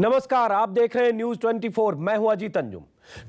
नमस्कार, आप देख रहे हैं न्यूज 24। मैं हूं अजीत अंजुम।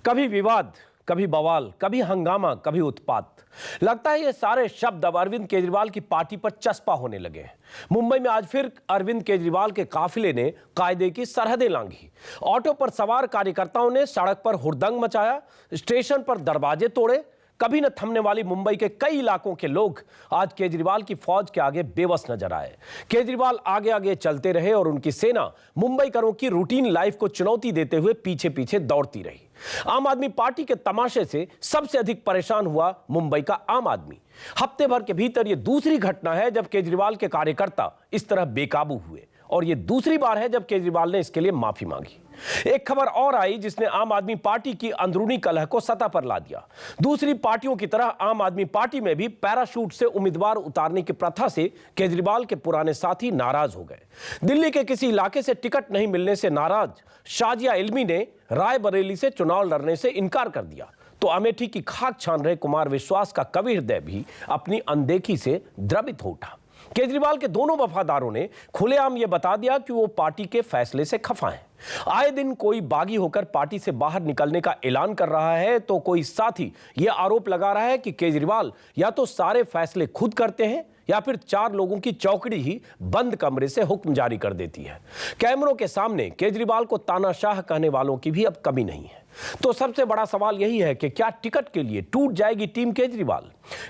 कभी विवाद, कभी बवाल, कभी हंगामा, कभी उत्पात। लगता है ये सारे शब्द अब अरविंद केजरीवाल की पार्टी पर चस्पा होने लगे हैं। मुंबई में आज फिर अरविंद केजरीवाल के काफिले ने कायदे की सरहदें लांघी। ऑटो पर सवार कार्यकर्ताओं ने सड़क पर हुड़दंग मचाया, स्टेशन पर दरवाजे तोड़े। कभी न थमने वाली मुंबई के कई इलाकों के लोग आज केजरीवाल की फौज के आगे बेबस नजर आए। केजरीवाल आगे आगे चलते रहे और उनकी सेना मुंबईकरों की रूटीन लाइफ को चुनौती देते हुए पीछे पीछे दौड़ती रही। आम आदमी पार्टी के तमाशे से सबसे अधिक परेशान हुआ मुंबई का आम आदमी। हफ्ते भर के भीतर यह दूसरी घटना है जब केजरीवाल के कार्यकर्ता इस तरह बेकाबू हुए, और यह दूसरी बार है जब केजरीवाल ने इसके लिए माफी मांगी। एक खबर और आई जिसने आम आदमी पार्टी की अंदरूनी कलह को सतह पर ला दिया। दूसरी पार्टियों की तरह आम आदमी पार्टी में भी पैराशूट से उम्मीदवार उतारने की प्रथा से केजरीवाल के पुराने साथी नाराज हो गए। दिल्ली के किसी इलाके से टिकट नहीं मिलने से नाराज शाजिया इल्मी ने रायबरेली से चुनाव लड़ने से इनकार कर दिया, तो अमेठी की खाक छान रहे कुमार विश्वास का कवि हृदय भी अपनी अनदेखी से द्रवित हो उठा। केजरीवाल के दोनों वफादारों ने खुलेआम यह बता दिया कि वो पार्टी के फैसले से खफा हैं। आए दिन कोई बागी होकर पार्टी से बाहर निकलने का ऐलान कर रहा है, तो कोई साथी यह आरोप लगा रहा है कि केजरीवाल या तो सारे फैसले खुद करते हैं या फिर 4 लोगों की चौकड़ी ही बंद कमरे से हुक्म जारी कर देती है। कैमरों के सामने केजरीवाल को तानाशाह कहने वालों की भी अब कमी नहीं है। तो सबसे बड़ा सवाल यही है कि क्या टिकट के लिए टूट जाएगी टीम केजरीवाल?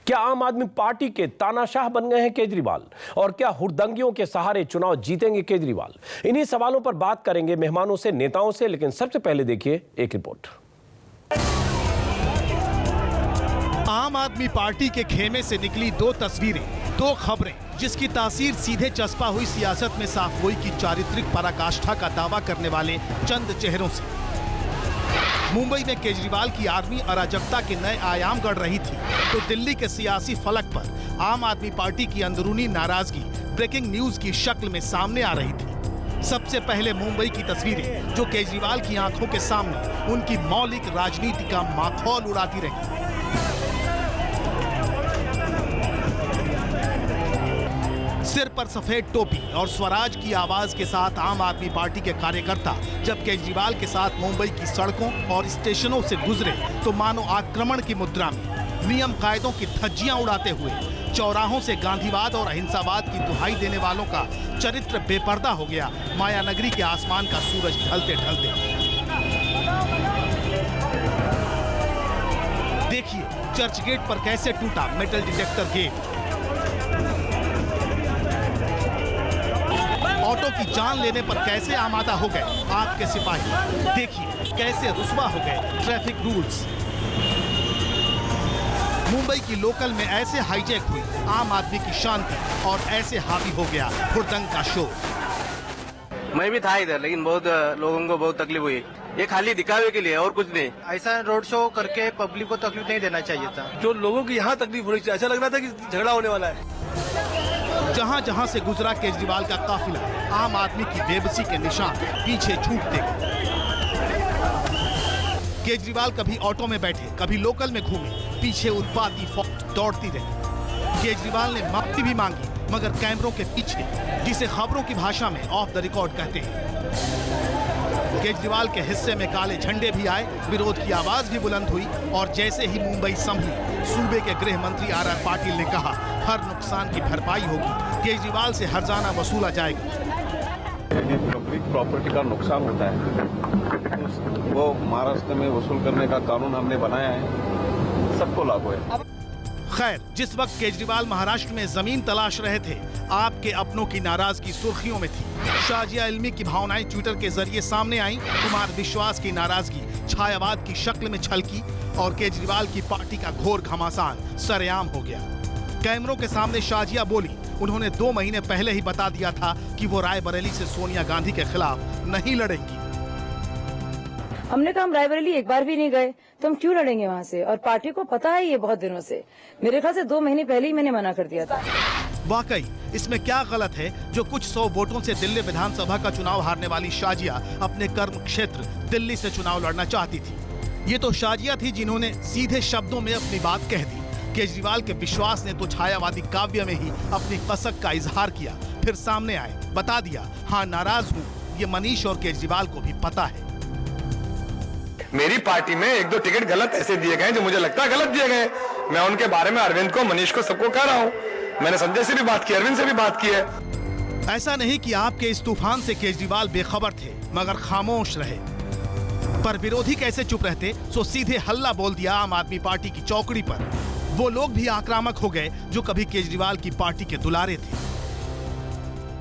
क्या आम आदमी पार्टी के तानाशाह बन गए हैं केजरीवाल? और क्या हुड़दंगियों के सहारे चुनाव जीतेंगे केजरीवाल? इन्हीं सवालों पर बात करेंगे मेहमानों से, नेताओं से, लेकिन सबसे पहले देखिए एक रिपोर्ट। आम आदमी पार्टी के खेमे से निकली 2 तस्वीरें, 2 खबरें, जिसकी तासीर सीधे चस्पा हुई सियासत में साफ गोई की चारित्रिक पराकाष्ठा का दावा करने वाले चंद चेहरों से। मुंबई में केजरीवाल की आर्मी अराजकता के नए आयाम गढ़ रही थी, तो दिल्ली के सियासी फलक पर आम आदमी पार्टी की अंदरूनी नाराजगी ब्रेकिंग न्यूज की शक्ल में सामने आ रही थी। सबसे पहले मुंबई की तस्वीरें जो केजरीवाल की आंखों के सामने उनकी मौलिक राजनीति का माखौल उड़ाती रही। सिर पर सफेद टोपी और स्वराज की आवाज के साथ आम आदमी पार्टी के कार्यकर्ता जब केजरीवाल के साथ मुंबई की सड़कों और स्टेशनों से गुजरे तो मानो आक्रमण की मुद्रा में नियम कायदों की धज्जियां उड़ाते हुए चौराहों से गांधीवाद और अहिंसावाद की दुहाई देने वालों का चरित्र बेपर्दा हो गया। माया नगरी के आसमान का सूरज ढलते ढलते। देखिए चर्च गेट पर कैसे टूटा मेटल डिटेक्टर गेट। ऑटो की जान लेने पर कैसे आमादा हो गए आपके सिपाही। देखिए कैसे रुस्वा हो गए ट्रैफिक रूल्स। मुंबई की लोकल में ऐसे हाईजैक हुई आम आदमी की शांति और ऐसे हावी हो गया हुड़दंग का शोर। मैं भी था इधर, लेकिन बहुत लोगों को बहुत तकलीफ हुई। ये खाली दिखावे के लिए और कुछ नहीं। ऐसा रोड शो करके पब्लिक को तकलीफ नहीं देना चाहिए था। जो लोगों की यहाँ तकलीफ हो रही थी, ऐसा लग रहा था कि झगड़ा होने वाला है। जहां जहां से गुजरा केजरीवाल का काफिला आम आदमी की बेबसी के निशान पीछे छूटते गए। केजरीवाल कभी ऑटो में बैठे, कभी लोकल में घूमे, पीछे उत्पाती फौज दौड़ती रही। केजरीवाल ने माफी भी मांगी, मगर कैमरों के पीछे, जिसे खबरों की भाषा में ऑफ द रिकॉर्ड कहते हैं। केजरीवाल के हिस्से में काले झंडे भी आए, विरोध की आवाज भी बुलंद हुई, और जैसे ही मुंबई संभली, सूबे के गृह मंत्री आर पाटिल ने कहा हर नुकसान की भरपाई होगी, केजरीवाल से हर्जाना वसूला जाएगा। यदि पब्लिक प्रॉपर्टी का नुकसान होता है तो वो महाराष्ट्र में वसूल करने का कानून हमने बनाया है, सबको लागू है। खैर, जिस वक्त केजरीवाल महाराष्ट्र में जमीन तलाश रहे थे, आपके अपनों की नाराजगी सुर्खियों में थी। शाजिया इल्मी की भावनाएं ट्विटर के जरिए सामने आई, कुमार विश्वास की नाराजगी छायावाद की शक्ल में छलकी, और केजरीवाल की पार्टी का घोर घमासान सरेआम हो गया। कैमरों के सामने शाजिया बोली, उन्होंने 2 महीने पहले ही बता दिया था कि वो रायबरेली से सोनिया गांधी के खिलाफ नहीं लड़ेंगी। हमने कहा हम रायबरेली एक बार भी नहीं गए, तो हम क्यों लड़ेंगे वहाँ से? और पार्टी को पता है ये बहुत दिनों से, मेरे ख्याल से 2 महीने पहले ही मैंने मना कर दिया था। वाकई इसमें क्या गलत है जो कुछ 100 वोटों से दिल्ली विधानसभा का चुनाव हारने वाली शाजिया अपने कर्म क्षेत्र दिल्ली से चुनाव लड़ना चाहती थी। ये तो शाजिया थी जिन्होंने सीधे शब्दों में अपनी बात कह दी। केजरीवाल के विश्वास ने तो छायावादी काव्य में ही अपनी कसक का इजहार किया, फिर सामने आए, बता दिया हाँ नाराज हूँ, ये मनीष और केजरीवाल को भी पता है। मेरी पार्टी में एक दो टिकट गलत ऐसे दिए गए जो मुझे लगता है गलत दिए गए। मैं उनके बारे में अरविंद को, मनीष को, सबको कह रहा हूँ। मैंने संजय से भी बात की, अरविंद से भी बात की है। ऐसा नहीं कि आपके इस तूफान से केजरीवाल बेखबर थे, मगर खामोश रहे। पर विरोधी कैसे चुप रहते, सो सीधे हल्ला बोल दिया आम आदमी पार्टी की चौकड़ी पर। वो लोग भी आक्रामक हो गए जो कभी केजरीवाल की पार्टी के दुलारे थे।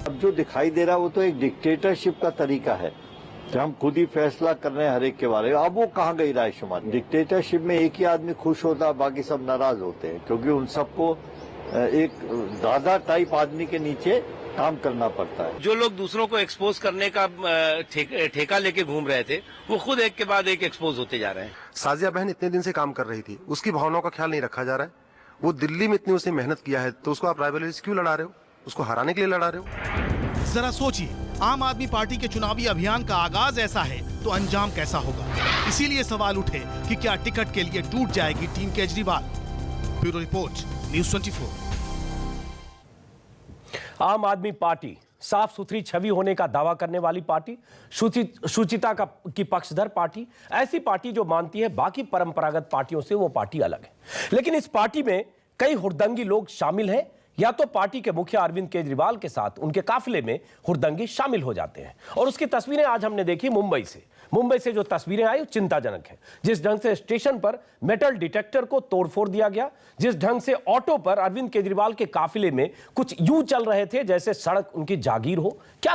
अब जो दिखाई दे रहा है वो तो एक डिक्टेटरशिप का तरीका है कि हम खुद ही फैसला कर रहे हैं हर एक के बारे में। अब वो कहाँ गई रायशुमारी? डिक्टेटरशिप में एक ही आदमी खुश होता है, बाकी सब नाराज होते हैं, क्योंकि उन सबको एक दादा टाइप आदमी के नीचे काम करना पड़ता है। जो लोग दूसरों को एक्सपोज करने का ठेका लेके घूम रहे थे, वो खुद एक के बाद एक एक्सपोज होते जा रहे हैं। साजिया बहन इतने दिन से काम कर रही थी, उसकी भावनाओं का ख्याल नहीं रखा जा रहा है। वो दिल्ली में इतनी उसने मेहनत किया है, तो उसको आप रायबरेली से क्यों लड़ा रहे हो? उसको हराने के लिए लड़ा रहे हो? जरा सोचिए, आम आदमी पार्टी के चुनावी अभियान का आगाज ऐसा है तो अंजाम कैसा होगा। इसीलिए सवाल उठे कि क्या टिकट के लिए टूट जाएगी team Kejriwal. Bureau report, news 24। आम आदमी पार्टी साफ सुथरी छवि होने का दावा करने वाली पार्टी, शुचिता की पक्षधर पार्टी, ऐसी पार्टी जो मानती है बाकी परंपरागत पार्टियों से वो पार्टी अलग है। लेकिन इस पार्टी में कई हुड़दंगी लोग शामिल हैं, या तो पार्टी के मुखिया अरविंद केजरीवाल के साथ उनके काफिले में हुड़दंगी शामिल हो जाते हैं। और उसकी तस्वीरें आज हमने देखी मुंबई से जो तस्वीरें आई चिंताजनक है। जिस ढंग से स्टेशन पर मेटल डिटेक्टर को तोड़फोड़ दिया गया, जिस ढंग से ऑटो पर अरविंद केजरीवाल के काफिले में कुछ यूं चल रहे थे जैसे सड़क उनकी जागीर हो। क्या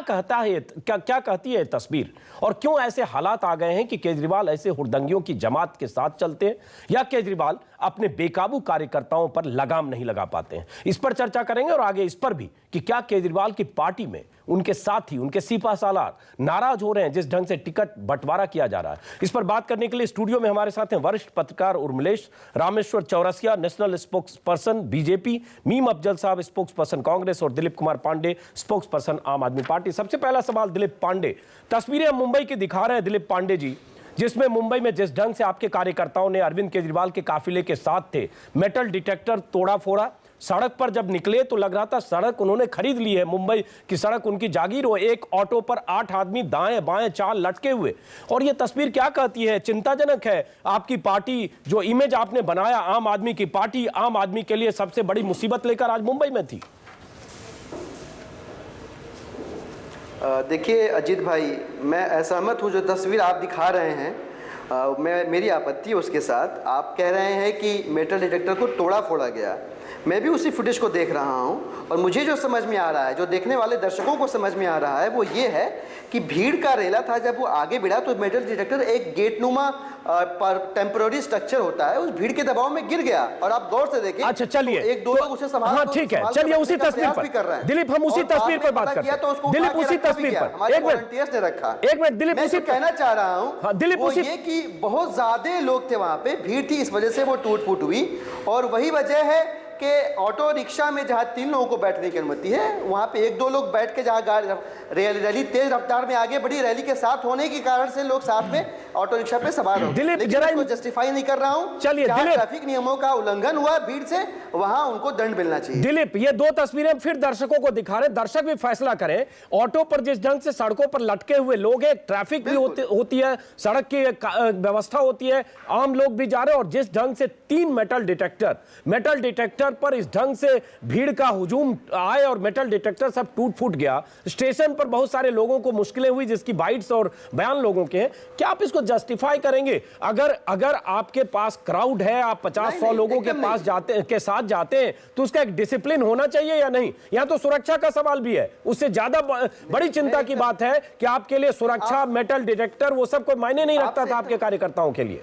कहती है तस्वीर, और क्यों ऐसे हालात आ गए हैं कि केजरीवाल ऐसे हुड़दंगियों की जमात के साथ चलते हैं, या केजरीवाल अपने बेकाबू कार्यकर्ताओं पर लगाम नहीं लगा पाते हैं? इस पर चर्चा करेंगे, और आगे इस पर भी कि क्या केजरीवाल की पार्टी में उनके साथी, उनके सिपहसालार नाराज हो रहे हैं जिस ढंग से टिकट बंटवारा किया जा रहा है। इस पर बात करने के लिए स्टूडियो में हमारे साथ हैं वरिष्ठ पत्रकार Urmilesh Rameshwar Chaurasia, national spokes person BJP, meme Afzal साहब स्पोक्स पर्सन कांग्रेस, और दिलीप कुमार पांडे स्पोक्स पर्सन आम आदमी पार्टी। सबसे पहला सवाल दिलीप पांडे, तस्वीरें हम मुंबई की दिखा रहे हैं दिलीप पांडे जी, जिसमें मुंबई में जिस ढंग से आपके कार्यकर्ताओं ने अरविंद केजरीवाल के काफिले के साथ थे, मेटल डिटेक्टर तोड़ा फोड़ा, सड़क पर जब निकले तो लग रहा था सड़क उन्होंने खरीद ली है, मुंबई की सड़क उनकी जागीर हो। एक ऑटो पर 8 आदमी दाएं बाएं 4 लटके हुए, और यह तस्वीर क्या कहती है? चिंताजनक है। आपकी पार्टी, जो इमेज आपने बनाया आम आदमी की पार्टी, आम आदमी के लिए सबसे बड़ी मुसीबत लेकर आज मुंबई में थी। देखिए अजीत भाई, मैं असहमत हूँ जो तस्वीर आप दिखा रहे हैं। मेरी आपत्ति है उसके साथ। आप कह रहे हैं कि मेटल डिटेक्टर को तोड़ा फोड़ा गया। मैं भी उसी फुटेज को देख रहा हूँ, और मुझे जो समझ में आ रहा है, जो देखने वाले दर्शकों को समझ में आ रहा है, वो ये है कि भीड़ का रेला था। जब वो आगे बढ़ा तो मेटल डिटेक्टर एक गेटनुमा टेम्पररी स्ट्रक्चर होता है, उस भीड़ के दबाव में गिर गया। और आप गौर से देखें, अच्छा चलिए, तो एक दो लोग उसे संभाल, हाँ ठीक है, चलिए उसी तस्वीर पर दिलीप, हम उसी तस्वीर पर बात करते हैं। दिलीप उसी तस्वीर पर एक मिनट ने रखा। एक मिनट दिलीप, मैं उसी कहना चाह रहा हूँ दिलीप, वो ये कि बहुत ज्यादा लोग थे वहां पे, भीड़ थी, इस वजह से वो टूट फूट हुई। और वही वजह है कि ऑटो रिक्शा में जहां 3 लोगों को बैठने की अनुमति है, वहां पे 1-2 लोग बैठ के, जहां रैली तेज रफ्तार में आगे बढ़ी, रैली के साथ होने के कारण से लोग साथ में ऑटो रिक्शा पे सवार हो। दिलीप इसको जस्टिफाई नहीं कर रहा हूं। चलिए दिलीप, ट्रैफिक नियमों का उल्लंघन हुआ भीड़ से, वहां उनको दंड मिलना चाहिए। दिलीप, ये 2 तस्वीरें फिर दर्शकों को दिखा रहे हैं, दर्शक भी फैसला करें। ऑटो पर जिस ढंग से सड़कों पर लटके हुए लोग हैं, ट्रैफिक भी होती है, सड़क की व्यवस्था होती है, आम लोग भी जा रहे हैं, और जिस ढंग से 3 मेटल डिटेक्टर पर इस ढंग से भीड़ का हुजूम आए और मेटल डिटेक्टर सब टूट फूट गया। स्टेशन पर बहुत सारे लोगों को मुश्किलें हुई, जिसकी बाइट्स और बयान लोगों के हैं। क्या आप इसको जस्टिफाई करेंगे? अगर आपके पास क्राउड है, आप 50-100 लोगों के साथ जाते हैं, तो उसका एक डिसिप्लिन होना चाहिए या नहीं? यहां तो सुरक्षा का सवाल भी है। उससे ज्यादा बड़ी चिंता की बात है कि आपके लिए सुरक्षा, मेटल डिटेक्टर, वो सब कोई मायने नहीं रखता था आपके कार्यकर्ताओं के लिए।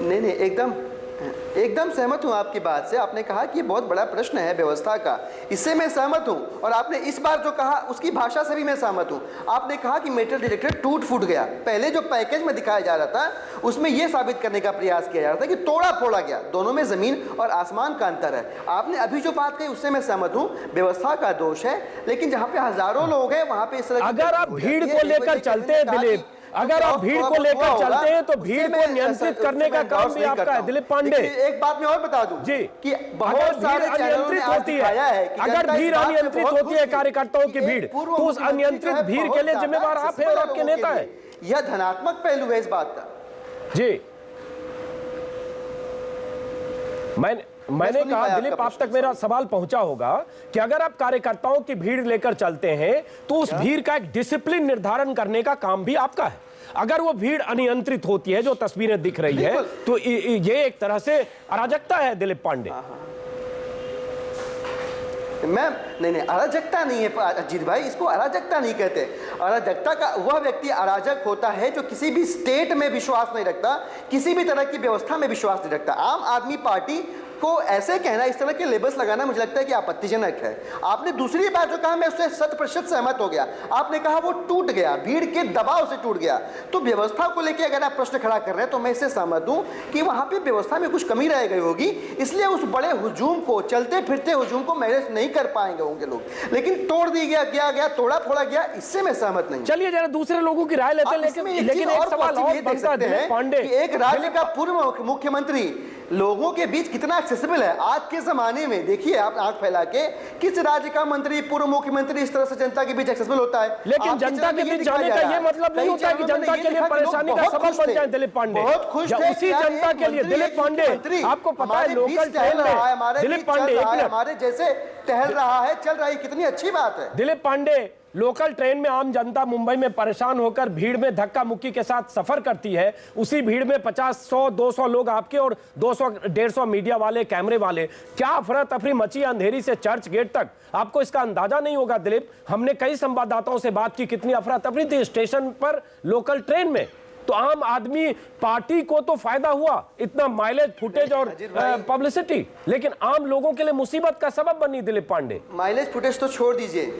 नहीं, एकदम सहमत हूं आपकी बात से। आपने कहा कि ये बहुत बड़ा प्रश्न है व्यवस्था का, इससे मैं सहमत हूं। और आपने इस बार जो कहा उसकी भाषा से भी मैं सहमत हूं। आपने कहा कि मेटल डिटेक्टर टूट फूट गया। पहले जो पैकेज में दिखाया जा रहा था उसमें यह साबित करने का प्रयास किया जा रहा था कि तोड़ा फोड़ा गया। दोनों में जमीन और आसमान का अंतर है। आपने अभी जो बात कही उससे मैं सहमत हूं, व्यवस्था का दोष है। लेकिन जहां पे हजारों लोग हैं वहां पे इस तरह, अगर आप भीड़ को लेकर चलते हैं दिलीप, अगर आप भीड़ को लेकर चलते हैं तो भीड़ को नियंत्रित करने का काम भी आपका है दिलीप पांडे। एक बात मैं और बता दूं जी कि अगर बहुत सारे भीड़ अनियंत्रित होती है, अगर भीड़ अनियंत्रित होती है कार्यकर्ताओं की भीड़, तो उस अनियंत्रित भीड़ के लिए जिम्मेवार आप हैं और आपके नेता है। यह धनात्मक पहलू है इस बात का। जी मैंने कहा दिलीप, आप तक मेरा सवाल पहुंचा होगा कि अगर आप कार्यकर्ताओं की भीड़ लेकर चलते हैं तो उस भीड़ का एक डिसिप्लिन निर्धारण करने का काम भी आपका है। अगर वो भीड़ अनियंत्रित होती है, जो तस्वीरें दिख रही है, तो ये एक तरह से अराजकता है दिलीप पांडे। मैम नहीं, अराजकता नहीं है अजीत भाई, इसको अराजकता नहीं कहते। अराजकता का वह व्यक्ति अराजक होता है जो किसी भी स्टेट में विश्वास नहीं रखता, किसी भी तरह की व्यवस्था में विश्वास नहीं रखता। आम आदमी पार्टी को ऐसे कहना, इस तरह के लेबल्स लगाना मुझे लगता है कि आपत्तिजनक है। आपने दूसरी बात जो कहा, मैं उससे 100% सहमत हो गया। आपने कहा वो टूट गया, भीड़ के दबाव से टूट गया। तो व्यवस्था को लेकर अगर आप प्रश्न खड़ा कर रहे हैं तो मैं इससे सहमत हूं कि वहां पे व्यवस्था में कुछ कमी रह गई होगी, इसलिए उस बड़े हुजूम को, चलते फिरते हुजूम को मैनेज नहीं कर पाएंगे होंगे लोग, लेकिन तोड़ दिया गया, तोड़ा फोड़ा गया, इससे मैं सहमत नहीं। चलिए जरा दूसरे लोगों की राय लेते हैं, लेकिन एक सवाल और बनता है पांडे, एक राज्य का पूर्व मुख्यमंत्री लोगों के बीच कितना एक्सेसिबल है आज के जमाने में। देखिए आप आंख फैला के, किस राज्य का मंत्री, पूर्व मुख्यमंत्री इस तरह से जनता के बीच एक्सेसिबल होता है? लेकिन जनता के बीच जाने का ये मतलब नहीं होता कि जनता के लिए परेशानी का सबब बन जाए दिलीप पांडे। बहुत खुश थे उसी जनता के लिए दिलीप पांडे, आपको पता है लोकल ट्रेन में दिलीप पांडे हमारे जैसे टहल रहा है, चल रहा है, कितनी अच्छी बात है। दिलीप पांडे, लोकल ट्रेन में आम जनता मुंबई में परेशान होकर भीड़ में धक्का मुक्की के साथ सफर करती है। उसी भीड़ में 50, 100, 200 लोग आपके और 200, 150 मीडिया वाले, कैमरे वाले। क्या अफरा तफरी मची अंधेरी से चर्च गेट तक, आपको इसका अंदाजा नहीं होगा दिलीप। हमने कई संवाददाताओं से बात की, कितनी अफरा तफरी थी स्टेशन पर, लोकल ट्रेन में। तो आम आदमी पार्टी को तो फायदा हुआ, इतना माइलेज, फुटेज और पब्लिसिटी, लेकिन आम लोगों के लिए मुसीबत का सबब बनी दिलीप पांडे। माइलेज फुटेज तो छोड़ दीजिए,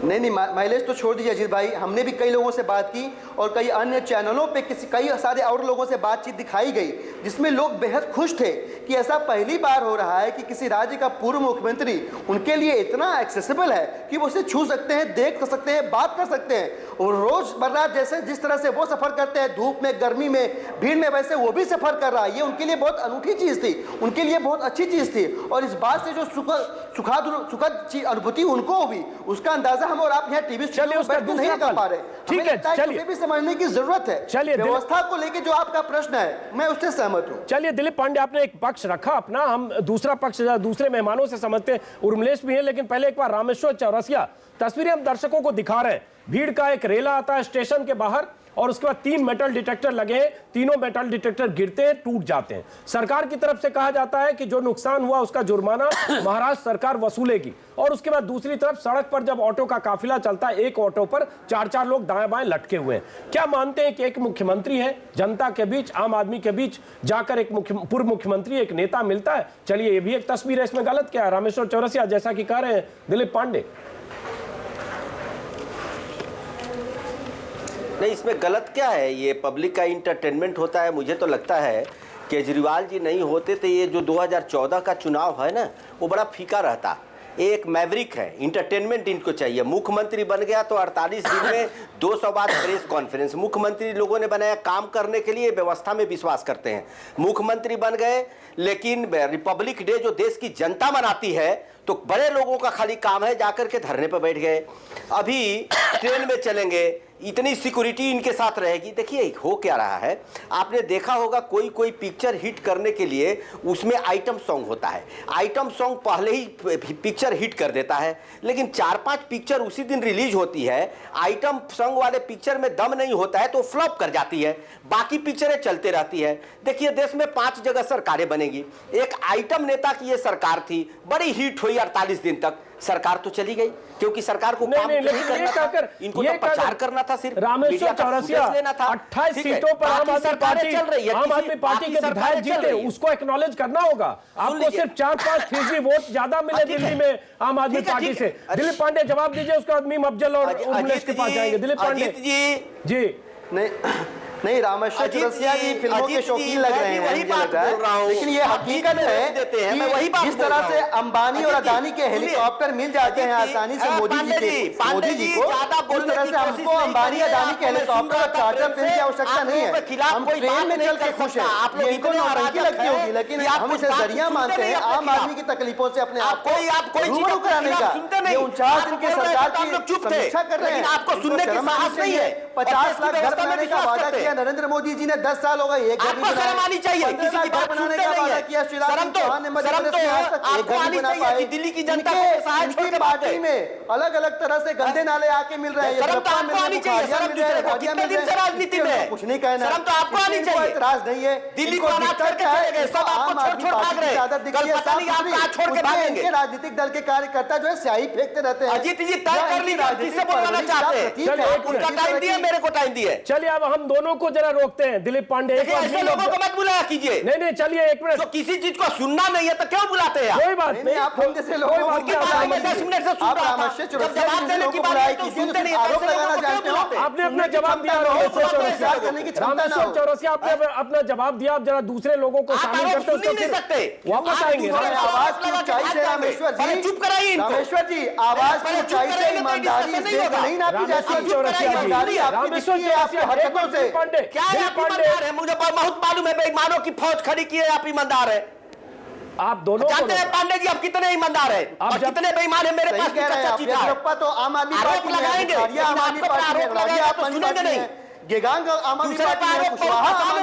नहीं माइलेज तो छोड़ दीजिए अजीत भाई। हमने भी कई लोगों से बात की और कई अन्य चैनलों पे कई सारे और लोगों से बातचीत दिखाई गई, जिसमें लोग बेहद खुश थे कि ऐसा पहली बार हो रहा है कि किसी राज्य का पूर्व मुख्यमंत्री उनके लिए इतना एक्सेसिबल है कि वो उसे छू सकते हैं, देख सकते हैं, बात कर सकते हैं। और रोजमर्रा जैसे जिस तरह से वो सफर करते हैं, धूप में, गर्मी में, भीड़ में, वैसे वो भी सफर कर रहा है। ये उनके लिए बहुत अनूठी चीज थी, उनके लिए बहुत अच्छी चीज थी। और इस बात से जो सुखद अनुभूति उनको हुई, उसका अंदाजा हम और आप यहाँ टीवी चलिए उसका दूसरा कर पा रहे। ठीक है, चलिए भी समझने की जरूरत है। चलिए व्यवस्था को लेकर जो आपका प्रश्न है, मैं उससे सहमत हूँ। चलिए दिलीप पांडे, आपने एक पक्ष रखा अपना, हम दूसरा पक्ष दूसरे मेहमानों से समझते हैं। उर्मिलेश भी है, लेकिन पहले एक बार रामेश्वर चौरसिया, तस्वीरें हम दर्शकों को दिखा रहे हैं। भीड़ का एक रेला आता है स्टेशन के बाहर और उसके बाद 3 मेटल डिटेक्टर लगे हैं, तीनों मेटल डिटेक्टर गिरते हैं, टूट जाते हैं। सरकार की तरफ से कहा जाता है कि जो नुकसान हुआ उसका जुर्माना महाराष्ट्र सरकार वसूलेगी। और उसके बाद दूसरी तरफ सड़क पर जब ऑटो का काफिला चलता है, एक ऑटो पर 4-4 लोग दाएं बाएं लटके हुए हैं। क्या मानते हैं कि एक मुख्यमंत्री है, जनता के बीच, आम आदमी के बीच जाकर एक पूर्व मुख्यमंत्री, एक नेता मिलता है? चलिए ये भी एक तस्वीर है, इसमें गलत क्या है? रामेश्वर चौरसिया, जैसा कि कह रहे हैं दिलीप पांडे। नहीं, इसमें गलत क्या है? ये पब्लिक का इंटरटेनमेंट होता है। मुझे तो लगता है केजरीवाल जी नहीं होते तो ये जो 2014 का चुनाव है ना, वो बड़ा फीका रहता। एक मैवरिक है, इंटरटेनमेंट इनको चाहिए। मुख्यमंत्री बन गया तो 48 दिन में 200 बार प्रेस कॉन्फ्रेंस। मुख्यमंत्री लोगों ने बनाया काम करने के लिए, व्यवस्था में विश्वास करते हैं। मुख्यमंत्री बन गए, लेकिन रिपब्लिक डे जो देश की जनता मनाती है, तो बड़े लोगों का खाली काम है जाकर के धरने पर बैठ गए। अभी ट्रेन में चलेंगे, इतनी सिक्योरिटी इनके साथ रहेगी। देखिए हो क्या रहा है, आपने देखा होगा कोई पिक्चर हिट करने के लिए उसमें आइटम सॉन्ग होता है। आइटम सॉन्ग पहले ही पिक्चर हिट कर देता है, लेकिन 4-5 पिक्चर उसी दिन रिलीज होती है। आइटम सॉन्ग वाले पिक्चर में दम नहीं होता है तो फ्लॉप कर जाती है, बाकी पिक्चरें चलते रहती है। देखिए देश में 5 जगह सरकारें बनेगी। एक आइटम नेता की ये सरकार थी, बड़ी हिट हुई, 48 दिन तक सरकार तो चली गई, क्योंकि सरकार को काम नहीं करना था, इनको तो प्रचार करना था, सिर्फ रामेश्वर चौरसिया 28 सीटों पर आम आदमी पार्टी के विधायक जीते, उसको एक्नॉलेज करना होगा। आपको सिर्फ 4-5% वोट ज्यादा मिले दिल्ली में आम आदमी पार्टी से। दिलीप पांडे जवाब दीजिए, उसके बाद मीम अफजल और उर्मिलेश के पास जाएंगे। दिलीप पांडे जी। नहीं नहीं, रामेश्वर चौरसिया जी फिल्मों के शौकीन लग रहे हैं, मुझे लग रहा है, लेकिन ये हकीकत है कि जिस तरह से अंबानी और अदानी के हेलीकॉप्टर मिल जाते हैं आसानी से मोदी जी को, उस तरह से हमको अंबानी अदानी के हेलीकॉप्टर और चार्टर प्लेन की आवश्यकता नहीं है। हम ट्रेन में चल के खुश हैं, ये इनको नौटंकी लगती होगी, लेकिन हम इसे जरिया मानते हैं आम आदमी की तकलीफों से अपने आप को रूबरू कराने का। ये 49 दिन के सरकार की समीक्षा कर रहे हैं, आपको सुनने की साहस नहीं है। 50 लाख घर बनाने का वादा किया नरेंद्र मोदी जी ने, 10 साल हो गए, एक घर नहीं शर्म आनी चाहिए, किसी की बात बनाने का वादा किया शिवराज सिंह चौहान ने, मध्य प्रदेश में आज तक एक घर नहीं बना पाए। दिल्ली की जनता को सहायता छोड़ के पार्टी में अलग अलग तरह से गंदे नाले आके मिल रहे हैं, शर्म तो आपको आनी चाहिए। शर्म दूसरे को कितने दिन से राजनीति में, कुछ नहीं कहना, शर्म तो आपको आनी चाहिए। इतराज नहीं है, दिल्ली को अनाज करके चले गए, सब आपको छोड़ भाग रहे हैं, कल पता नहीं आप कहां छोड़ के भागेंगे। राजनीतिक दल के कार्यकर्ता जो है स्याही फेंकते रहते हैं। अजीत जी तय कर लीजिए किससे बोलना चाहते हैं, उनका टाइम दिया, मेरे को टाइम दिया। चलिए अब हम दोनों को जरा रोकते हैं। दिलीप पांडे, ऐसे लोगों को मत बुलाया कीजिए। नहीं, चलिए एक मिनट, जो किसी चीज को सुनना नहीं है तो क्यों बुलाते हैं? कोई बात नहीं, आप हम जैसे लोगों को 10 मिनट से सुन रहा था, जब जवाब देने की बात है तो सुनते नहीं, आरोप लगाना जानते हो। आपने अपना जवाब दिया, रामेश्वर चौरसिया आपने अपना जवाब दिया। आप जरा दूसरे लोगों को शामिल करते हो, वापस आएंगे। आवाज की ऊंचाई से रामेश्वर जी, चुप कराइए। रामेश्वर जी, आवाज की ऊंचाई से ईमानदारी नहीं नापी जाती है। रामेश्वर चौरसिया, हरकतों से क्या है आप ईमानदार है? मुझे बहुत मालूम है, बेईमानों की फौज खड़ी की है, आप ईमानदार है। आप दोनों जानते हैं पांडे जी आप कितने ईमानदार हैं और कितने बेईमान हैं? मेरे पास कच्चा चीज है। तो आम आदमी आरोप लगाएंगे, आम आदमी पार्टी आप सुनेंगे नहीं। गेगांग आम आदमी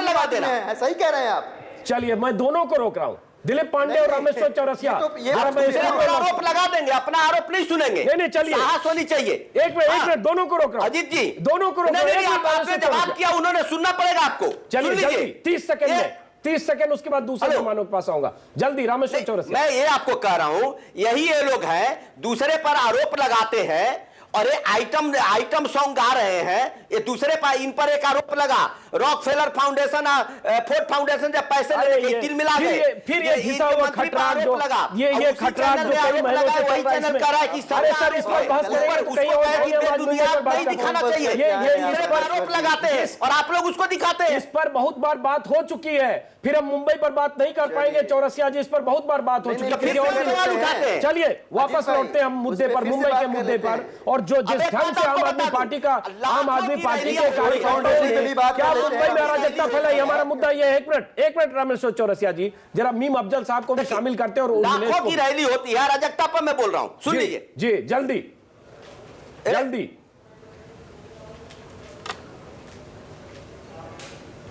लगा देना, सही कह रहे हैं आप। चलिए मैं दोनों को रोक रहा हूँ, दिलीप पांडे और रामेश्वर चौरसिया। आरोप लगा देंगे, अपना आरोप नहीं सुनेंगे। नहीं, चलिए साहस होनी चाहिए। एक मिनट, दोनों को रोक रहा हूँ। अजीत जी, दोनों को रोक रहा हूँ। आपने जवाब किया, उन्होंने सुनना पड़ेगा आपको। चलिए 30 सेकंड में, 30 सेकंड, उसके बाद दूसरे मेहमानों के पास आऊंगा। जल्दी रामेश्वर चौरसिया। मैं ये आपको कह रहा हूं, यही ये लोग हैं दूसरे पर आरोप लगाते हैं और ये आइटम सॉन्ग गा रहे हैं। ये दूसरे पर, इन पर एक आरोप लगा, रॉकफेलर फाउंडेशन, फोर्ड फाउंडेशन जब पैसे लेके तिल मिला गए, फिर ये घिसा हुआ खटराट जो ये खटराट जो कई महीनों से वही चैनल कर रहा है कि अरे सर इस पर बहस नहीं दिखाना चाहिए। ये आरोप लगाते हैं और आप लोग उसको दिखाते हैं। इस पर बहुत बार बात हो चुकी है, फिर हम मुंबई पर बात नहीं कर पाएंगे। चौरसिया जी, इस पर बहुत बार बात हो चुकी है। चलिए वापस लौटते हैं हम मुद्दे पर, मुंबई के मुद्दे पर। और जो जिस ढंग से आम आदमी पार्टी के कार्यकर्ताओं क्या मुंबई में अराजकता फैलाई, हमारा मुद्दा ये है। एक मिनट रामेश्वर चौरसिया जी, जरा मीम अफजल साहब को भी शामिल करते हैं। और लाखों की रैली होती है, अराजकता पर मैं बोल रहा हूं, सुन लीजिए जी, जल्दी।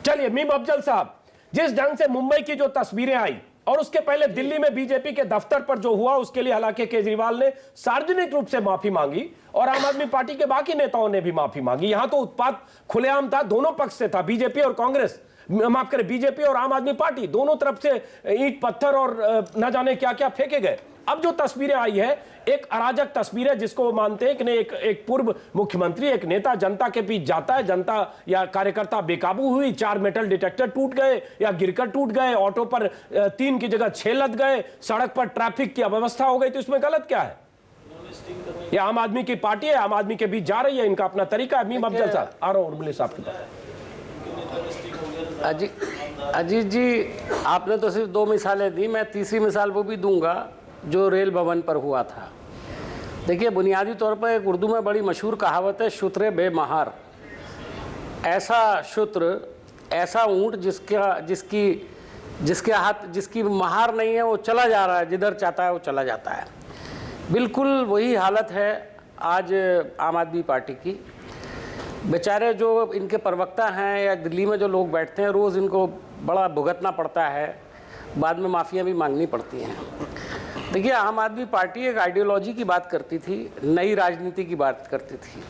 चलिए मीम अफजल साहब, जिस ढंग से मुंबई की जो तस्वीरें आई और उसके पहले दिल्ली में बीजेपी के दफ्तर पर जो हुआ, उसके लिए हालांकि केजरीवाल ने सार्वजनिक रूप से माफी मांगी और आम आदमी पार्टी के बाकी नेताओं ने भी माफी मांगी। यहां तो उत्पात खुलेआम था, दोनों पक्ष से था, बीजेपी और कांग्रेस, माफ करें, बीजेपी और आम आदमी पार्टी, दोनों तरफ से ईंट पत्थर और न जाने क्या क्या फेंके गए। अब जो तस्वीरें आई है, एक अराजक तस्वीर है, जिसको वो मानते हैं कि एक पूर्व मुख्यमंत्री, एक नेता जनता के बीच जाता है, जनता या कार्यकर्ता बेकाबू हुई, 4 मेटल डिटेक्टर टूट गए या गिरकर टूट गए, ऑटो पर 3 की जगह 6 लद गए, सड़क पर ट्रैफिक की अव्यवस्था हो गई। तो इसमें गलत क्या है? ये आम आदमी की पार्टी है, आम आदमी के बीच जा रही है, इनका अपना तरीका है। मीम अफजल साहब, आ रहा हूं उर्मिला साहब के पास। अजीत जी, आपने तो सिर्फ 2 मिसालें दी, मैं तीसरी मिसाल वो भी दूंगा जो रेल भवन पर हुआ था। देखिए, बुनियादी तौर पर एक उर्दू में बड़ी मशहूर कहावत है, शुत्रे बेमहार। ऐसा शुत्र, ऐसा ऊंट जिसकी महार नहीं है, वो चला जा रहा है, जिधर चाहता है वो चला जाता है। बिल्कुल वही हालत है आज आम आदमी पार्टी की। बेचारे जो इनके प्रवक्ता हैं या दिल्ली में जो लोग बैठते हैं, रोज़ इनको बड़ा भुगतना पड़ता है, बाद में माफ़ियाँ भी मांगनी पड़ती हैं। देखिए, आम आदमी पार्टी एक आइडियोलॉजी की बात करती थी, नई राजनीति की बात करती थी,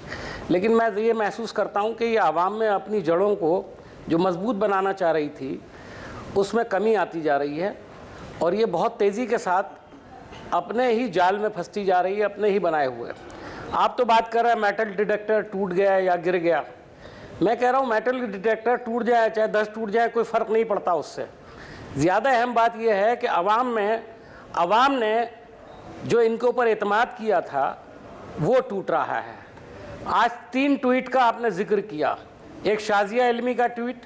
लेकिन मैं ये महसूस करता हूँ कि ये आवाम में अपनी जड़ों को जो मजबूत बनाना चाह रही थी, उसमें कमी आती जा रही है और ये बहुत तेज़ी के साथ अपने ही जाल में फंसती जा रही है, अपने ही बनाए हुए। आप तो बात कर रहे हैं मेटल डिटेक्टर टूट गया या गिर गया। मैं कह रहा हूँ मेटल डिटेक्टर टूट जाए चाहे 10 टूट जाए, कोई फ़र्क नहीं पड़ता उससे। ज़्यादा अहम बात यह है कि आवाम ने जो इनके ऊपर एतमाद किया था वो टूट रहा है। आज 3 ट्वीट का आपने जिक्र किया, एक शाजिया इल्मी का ट्वीट,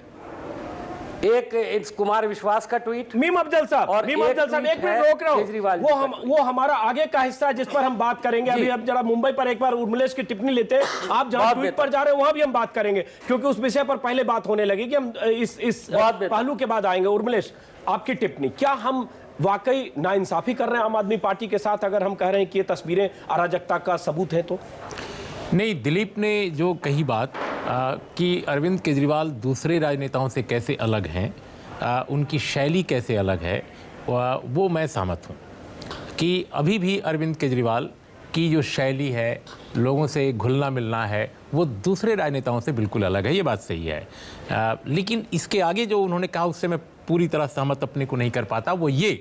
एक कुमार विश्वास का ट्वीट, मीम अफजल साहब, और मीम अफजल साहब, एक मिनट रोक रहा केजरीवाल हूं, वो हमारा आगे का हिस्सा है जिस पर हम बात करेंगे। अभी अब जरा मुंबई पर एक बार उर्मिलेश की टिप्पणी लेते हैं, आप जहां ट्वीट पर जा रहे हैं वहां भी हम बात करेंगे, क्योंकि उस विषय पर पहले बात होने लगी कि हम इस पहलू के बाद आएंगे। उर्मिलेश, आपकी टिप्पणी, क्या हम वाकई नाइंसाफी कर रहे हैं आम आदमी पार्टी के साथ अगर हम कह रहे हैं कि ये तस्वीरें अराजकता का सबूत है? तो नहीं, दिलीप ने जो कही बात कि अरविंद केजरीवाल दूसरे राजनेताओं से कैसे अलग हैं, उनकी शैली कैसे अलग है, वो मैं सहमत हूँ कि अभी भी अरविंद केजरीवाल की जो शैली है, लोगों से घुलना मिलना है, वो दूसरे राजनेताओं से बिल्कुल अलग है, ये बात सही है। लेकिन इसके आगे जो उन्होंने कहा उससे मैं पूरी तरह सहमत अपने को नहीं कर पाता, वो ये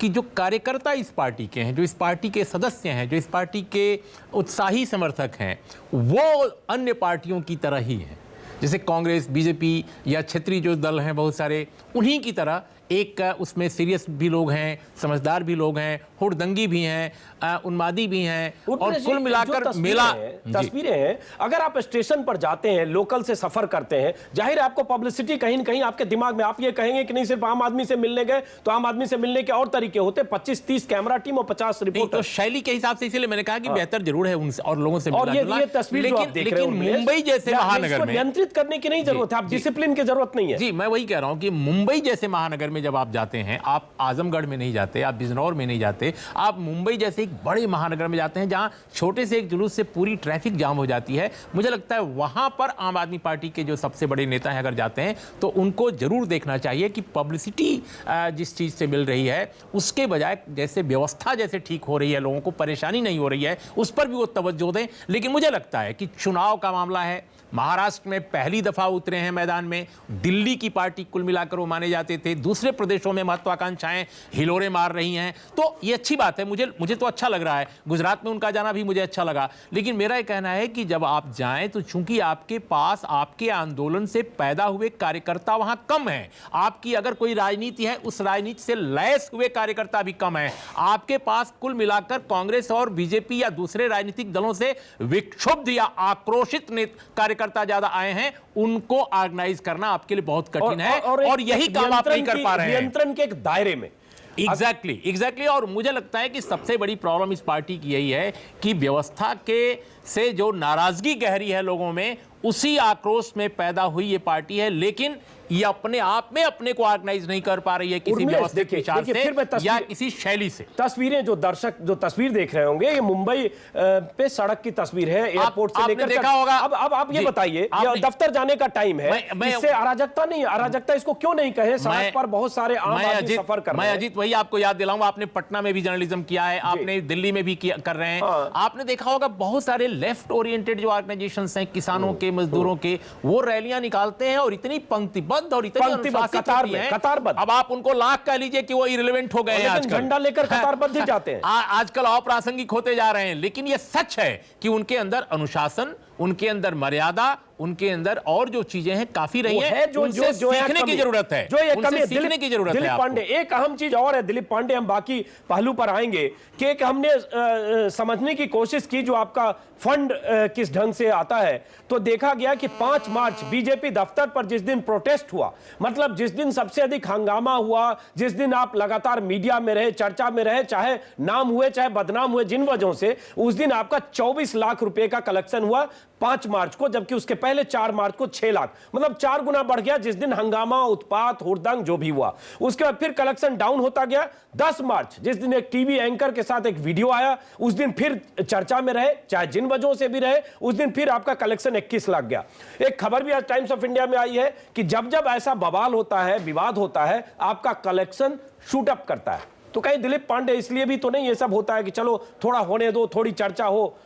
कि जो कार्यकर्ता इस पार्टी के हैं, जो इस पार्टी के सदस्य हैं, जो इस पार्टी के उत्साही समर्थक हैं, वो अन्य पार्टियों की तरह ही हैं। जैसे कांग्रेस, बीजेपी या क्षेत्रीय जो दल हैं बहुत सारे, उन्हीं की तरह एक उसमें सीरियस भी लोग हैं, समझदार भी लोग हैं, हुड़दंगी भी हैं, उन्मादी भी हैं, और कुल मिलाकर मेला तस्वीरें हैं। अगर आप स्टेशन पर जाते हैं, लोकल से सफर करते हैं, जाहिर है आपको पब्लिसिटी कहीं न कहीं आपके दिमाग में, आप ये कहेंगे कि नहीं सिर्फ आम आदमी से मिलने गए, तो आम आदमी से मिलने के और तरीके होते, 25-30 कैमरा टीम और 50 रिपोर्टर। तो शैली के हिसाब से इसीलिए मैंने कहा कि बेहतर जरूर है उनसे और लोगों से और ये तस्वीर लेकिन मुंबई जैसे महानगर में नियंत्रित करने की नहीं जरूरत है, आप डिसिप्लिन की जरूरत नहीं है। जी, मैं वही कह रहा हूं कि मुंबई जैसे महानगर में जब आप जाते हैं, आप आजमगढ़ में नहीं जाते, आप बिजनौर में नहीं जाते, आप मुंबई जैसे एक बड़े महानगर में जाते हैं जहां छोटे से एक जुलूस से पूरी ट्रैफिक जाम हो जाती है। मुझे लगता है वहां पर आम आदमी पार्टी के जो सबसे बड़े नेता हैं अगर जाते हैं तो उनको जरूर देखना चाहिए कि पब्लिसिटी जिस चीज से मिल रही है उसके बजाय जैसे व्यवस्था जैसे ठीक हो रही है, लोगों को परेशानी नहीं हो रही है, उस पर भी वो तवज्जो दें। लेकिन मुझे लगता है कि चुनाव का मामला है, महाराष्ट्र में पहली दफा उतरे हैं मैदान में, दिल्ली की पार्टी कुल मिलाकर वो माने जाते थे, दूसरे प्रदेशों में महत्वाकांक्षाएं हिलोरे मार रही हैं, तो ये अच्छी बात है, मुझे तो अच्छा लग रहा है। गुजरात में उनका जाना भी मुझे अच्छा लगा। लेकिन मेरा ये कहना है कि जब आप जाएं तो चूंकि आपके पास आपके आंदोलन से पैदा हुए कार्यकर्ता वहां कम हैं, आपकी अगर कोई राजनीति है उस राजनीति से लैस हुए कार्यकर्ता भी कम है, आपके पास कुल मिलाकर कांग्रेस और बीजेपी या दूसरे राजनीतिक दलों से विक्षुब्ध या आक्रोशित कार्यकर्ता ज्यादा आए हैं, उनको ऑर्गेनाइज करना आपके लिए बहुत कठिन है और यही काम आप नहीं कर पा रहे हैं नियंत्रण के एक दायरे में। एग्जैक्टली। और मुझे लगता है कि सबसे बड़ी प्रॉब्लम इस पार्टी की यही है कि व्यवस्था के से जो नाराजगी गहरी है लोगों में, उसी आक्रोश में पैदा हुई ये पार्टी है, लेकिन ये अपने आप में अपने को ऑर्गेनाइज नहीं कर पा रही है किसी व्यवस्थित विचार से या किसी शैली से। तस्वीरें जो दर्शक जो तस्वीर देख रहे होंगे, ये मुंबई पे सड़क की तस्वीर है, एयरपोर्ट से लेकर देखा होगा। अब आप ये बताइए, दफ्तर जाने का टाइम है, इससे अराजकता नहीं, अराजकता इसको क्यों नहीं कहे? सड़क पर बहुत सारे आम आदमी सफर कर रहे हैं। मैं अजीत वही आपको याद दिलाऊंगा, आपने पटना में भी जर्नलिज्म किया है, आपने दिल्ली में भी कर रहे हैं, आपने देखा होगा बहुत सारे लेफ्ट ओरिएंटेड जो ऑर्गेनाइजेशंस हैं, किसानों के, मजदूरों के, वो रैलियां निकालते हैं और इतनी पंक्तिबद्ध और इतनी कतारबद्ध। अब आप उनको लाख कह लीजिए कि वो इररिलेवेंट हो गए हैं, आजकल झंडा लेकर कतारबद्ध ही जाते हैं, आजकल अप्रासंगिक होते जा रहे हैं। लेकिन ये सच है कि उनके अंदर अनुशासन, उनके अंदर मर्यादा, उनके अंदर और जो चीजें हैं काफी रही हैं, जो सीखने की जरूरत है, जो ये कमी सीखने की जरूरत है। दिलीप पांडे, एक अहम चीज और है दिलीप पांडे, हम बाकी पहलू पर आएंगे कि एक हमने समझने की कोशिश की जो आपका फंड किस ढंग से आता है, तो देखा गया कि 5 मार्च बीजेपी दफ्तर पर जिस दिन प्रोटेस्ट हुआ, मतलब जिस दिन सबसे अधिक हंगामा हुआ, जिस दिन आप लगातार मीडिया में रहे, चर्चा में रहे, चाहे नाम हुए चाहे बदनाम हुए जिन वजहों से, उस दिन आपका 24 लाख रुपए का कलेक्शन हुआ 5 मार्च को, जबकि उसके पहले 4 मार्च को 6 लाख, मतलब 4 गुना बढ़ गया जिस दिन हंगामा, उत्पात, हुड़दंग जो भी हुआ। उसके बाद फिर कलेक्शन डाउन होता गया। 10 मार्च जिस दिन एक टीवी एंकर के साथ एक वीडियो आया, उस दिन फिर चर्चा में रहे, चाहे जिन वजहों से भी रहे, उस दिन फिर आपका कलेक्शन 21 लाख गया। एक खबर भी आज टाइम्स ऑफ इंडिया में आई है कि जब जब ऐसा बवाल होता है, विवाद होता है, आपका कलेक्शन शूट अप करता है। तो कहीं दिलीप पांडे इसलिए भी तो नहीं ये सब होता है कि चलो थोड़ा होने दो, थोड़ी चर्चा हो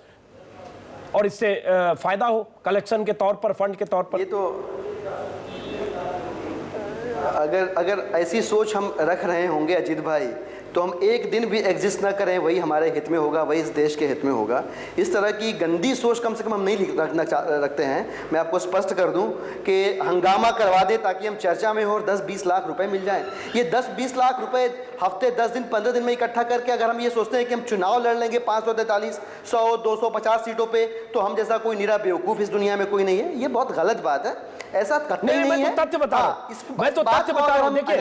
और इससे फायदा हो कलेक्शन के तौर पर, फंड के तौर पर? ये तो अगर ऐसी सोच हम रख रहे होंगे अजीत भाई तो हम एक दिन भी एग्जिस्ट ना करें, वही हमारे हित में होगा, वही इस देश के हित में होगा। इस तरह की गंदी सोच कम से कम हम नहीं रखते हैं। मैं आपको स्पष्ट कर दूं कि हंगामा करवा दे ताकि हम चर्चा में हो और 10-20 लाख रुपए मिल जाएं। ये 10-20 लाख रुपए हफ्ते 10 दिन 15 दिन में इकट्ठा करके अगर हम ये सोचते हैं कि हम चुनाव लड़ लेंगे 543, 100, 250 सीटों पे, तो हम जैसा कोई निरा बेवकूफ इस दुनिया में कोई नहीं है। ये बहुत गलत बात है, ऐसा कतई नहीं है। मैं तो तथ्य बता रहा हूं, मैं तो तथ्य बता रहा हूं। देखिए,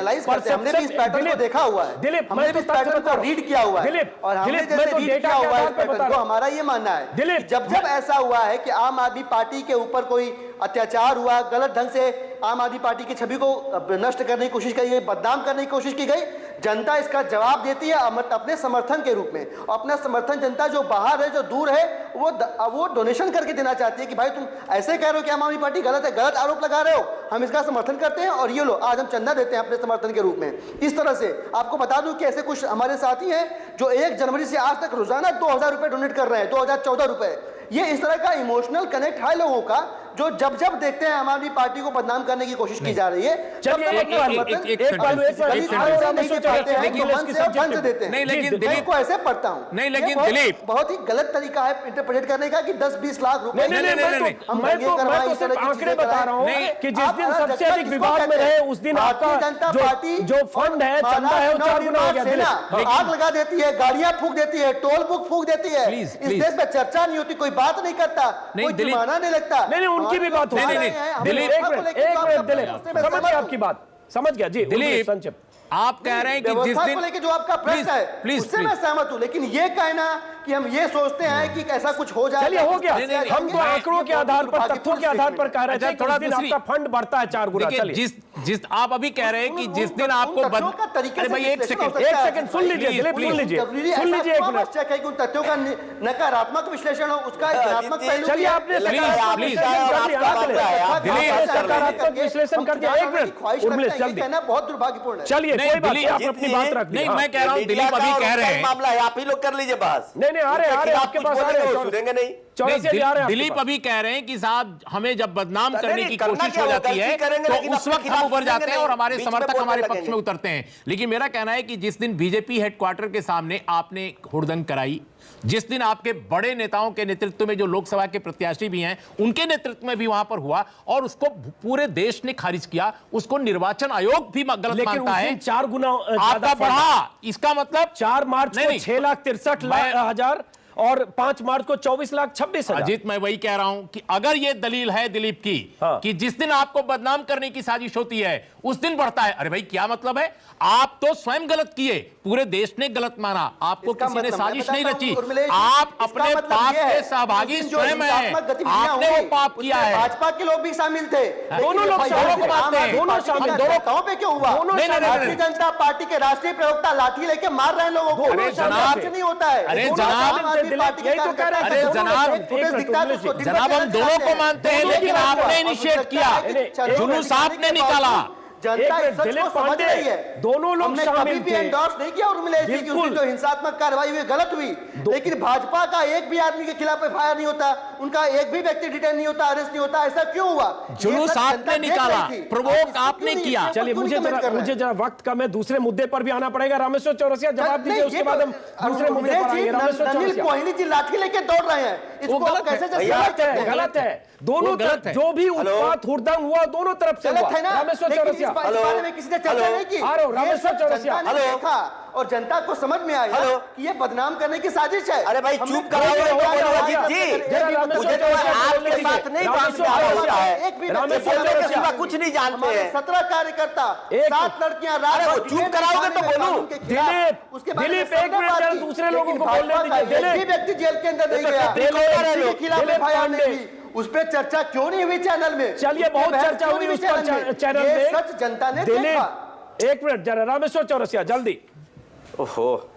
हमने भी इस पैटर्न को देखा हुआ है, दिलीप, हमने भी इस पैटर्न को रीड किया हुआ है, और हमने जैसे रीड किया हुआ है इस पैटर्न को, हमारा ये मानना है जब जब ऐसा हुआ है कि आम आदमी पार्टी के ऊपर कोई अत्याचार हुआ, गलत ढंग से आम आदमी पार्टी की छवि को नष्ट करने की कोशिश की गई, बदनाम करने की कोशिश की गई, जनता इसका जवाब देती है अपने समर्थन के रूप में। अपना समर्थन जनता जो बाहर है, जो दूर है, वो डोनेशन करके देना चाहती है कि भाई तुम ऐसे कह रहे हो कि आम आदमी पार्टी गलत है, गलत आरोप लगा रहे हो, हम इसका समर्थन करते हैं और ये लो आज हम चंदा देते हैं अपने समर्थन के रूप में। इस तरह से आपको बता दूं कि ऐसे कुछ हमारे साथी हैं जो 1 जनवरी से आज तक रोजाना 2000 रुपए डोनेट कर रहे हैं, 2014 रुपए। ये इस तरह का इमोशनल कनेक्ट है लोगों का, जो जब जब देखते हैं आम आदमी पार्टी को बदनाम करने की कोशिश की जा रही है, चलिए ऐसे पढ़ता हूँ। नहीं, लेकिन दिलीप, बहुत ही गलत तरीका है इंटरप्रेट करने का कि 10-20 लाख रुपए। मैं तो सिर्फ आंकड़े बता रहा हूँ कि जिस दिन सबसे अधिक विवाद में रहे उस दिन आपका जनता पार्टी जो फंड है, चंदा है, वो 4 गुना हो गया। आग लगा देती है, गाड़ियां फूंक देती है, टोल बुक फूंक देती है, इस देश में चर्चा नहीं होती, कोई बात नहीं करता, कोई जुर्माना नहीं लगता। नहीं, उनकी भी बात हो। दिलीप, एक मिनट दिलीप, समझ गया आपकी बात, समझ गया जी। दिलीप, आप कह रहे हैं कि जिस दिन लेके जो आपका प्रश्न है उससे मैं सहमत हूं, लेकिन ये कहना कि हम ये सोचते हैं कि ऐसा कुछ हो जाए, चलिए हो गया। हम तो आंकड़ों के आधार पर, तथ्यों के आधार पर कह रहे थे थोड़ा दिन आपका फंड बढ़ता है 4 गुना। चलिए, जिस आप अभी कह रहे हैं कि जिस दिन आपको अरे भाई एक सेकंड सुन लीजिए दिलीप, सुन लीजिए एक मिनट। चेक है कि उन तथ्यों का नकारात्मक विश्लेषण हो, उसका धनात्मक पहलू। चलिए, आपने सकारात्मक विश्लेषण कर दिया। एक मिनट जल्दी, बहुत दुर्भाग्यपूर्ण है। चलिए कोई बात नहीं, आप अपनी बात रख। नहीं, मैं कह रहा हूं दिलीप अभी कह रहे हैं मामला है, आप ही लोग कर लीजिए बस। नहीं आ रहे आपके पास आ रहे हैं, सुनेंगे नहीं। दिलीप अभी कह रहे हैं कि साहब हमें जब बदनाम करने की कोशिश हो जाती है तो उस वक्त हम उभर जाते हैं और हमारे समर्थक हमारे पक्ष में उतरते हैं। लेकिन मेरा कहना है कि जिस दिन बीजेपी हेडक्वार्टर के सामने आपने हुड़दंग कराई, जिस दिन आपके बड़े नेताओं के नेतृत्व में जो लोकसभा के प्रत्याशी भी हैं उनके नेतृत्व में भी वहां पर हुआ और उसको पूरे देश ने खारिज किया, उसको निर्वाचन आयोग भी गलत मानता है। 4 गुना आपका बढ़ा, इसका मतलब 4 मार्च को 6,63,000 और 5 मार्च को 24,26,000। अजीत, मैं वही कह रहा हूं कि अगर ये दलील है दिलीप की कि जिस दिन आपको बदनाम करने की साजिश होती है उस दिन बढ़ता है, अरे भाई क्या मतलब है? आप तो स्वयं गलत किए, पूरे देश ने गलत माना, आपको किसी ने साजिश नहीं रची, आप अपने पाप के सहभागी स्वयं हैं, आपने वो पाप किया है। भाजपा के लोग भी शामिल थे, दोनों लोग को मानते हैं, दोनों शामिल। दोनों पे क्यों हुआ? भारतीय जनता पार्टी के राष्ट्रीय प्रवक्ता लाठी लेके मार रहे हैं लोगों को, नहीं होता है। अरे जनाब हम दोनों को मानते हैं, लेकिन आपने इनिशिएट किया, जुलूस आपने निकाला। जनता इस सच को समझ रही है, दोनों लोग शामिल थे। एंडोर्स नहीं किया उर्मिला जी की उसकी जो हिंसात्मक कार्रवाई हुई गलत हुई, लेकिन भाजपा का एक भी आदमी के खिलाफ एफआईआर नहीं होता, उनका एक भी व्यक्ति डिटेन नहीं होता, अरेस्ट नहीं होता, ऐसा क्यों हुआ? जुलूस आपने निकाला, प्रोवोक आपने किया। चलिए मुझे जरा वक्त कम है, दूसरे मुद्दे पर भी आना पड़ेगा। रामेश्वर चौरसिया जवाब दीजिए, उसके बाद हम दूसरे मुद्दे पर आएंगे। रामेश्वर चौरसिया कोहिनी जी लाठी लेके दौड़ रहे हैं, इसको कैसे? गलत है, दोनों तरफ जो भी उत्पात हुड़दंग हुआ दोनों तरफ से हुआ। रामेश्वर चौरसिया चर्चा नहीं की, रामेश्वर चौरसिया देखा और जनता को समझ में आया कि ये बदनाम करने की साजिश है। अरे भाई चुप कराओ मुझे तो आपके साथ नहीं कुछ नहीं जानते हैं। 17 कार्यकर्ता, 7 लड़कियां, चुप कराओगे तो बोलूं। दिलीप एक मिनट, दूसरे लोगों को बोलने दीजिए। एक भी व्यक्ति जेल के अंदर नहीं गया, खिलाफ एफआईआर नहीं हुई, उस पर चर्चा क्यों नहीं हुई चैनल में? चलिए बहुत चर्चा हुई उस पर चैनल में, सच जनता ने देखा। एक मिनट जरा, रामेश्वर चौरसिया जल्दी। ओहो,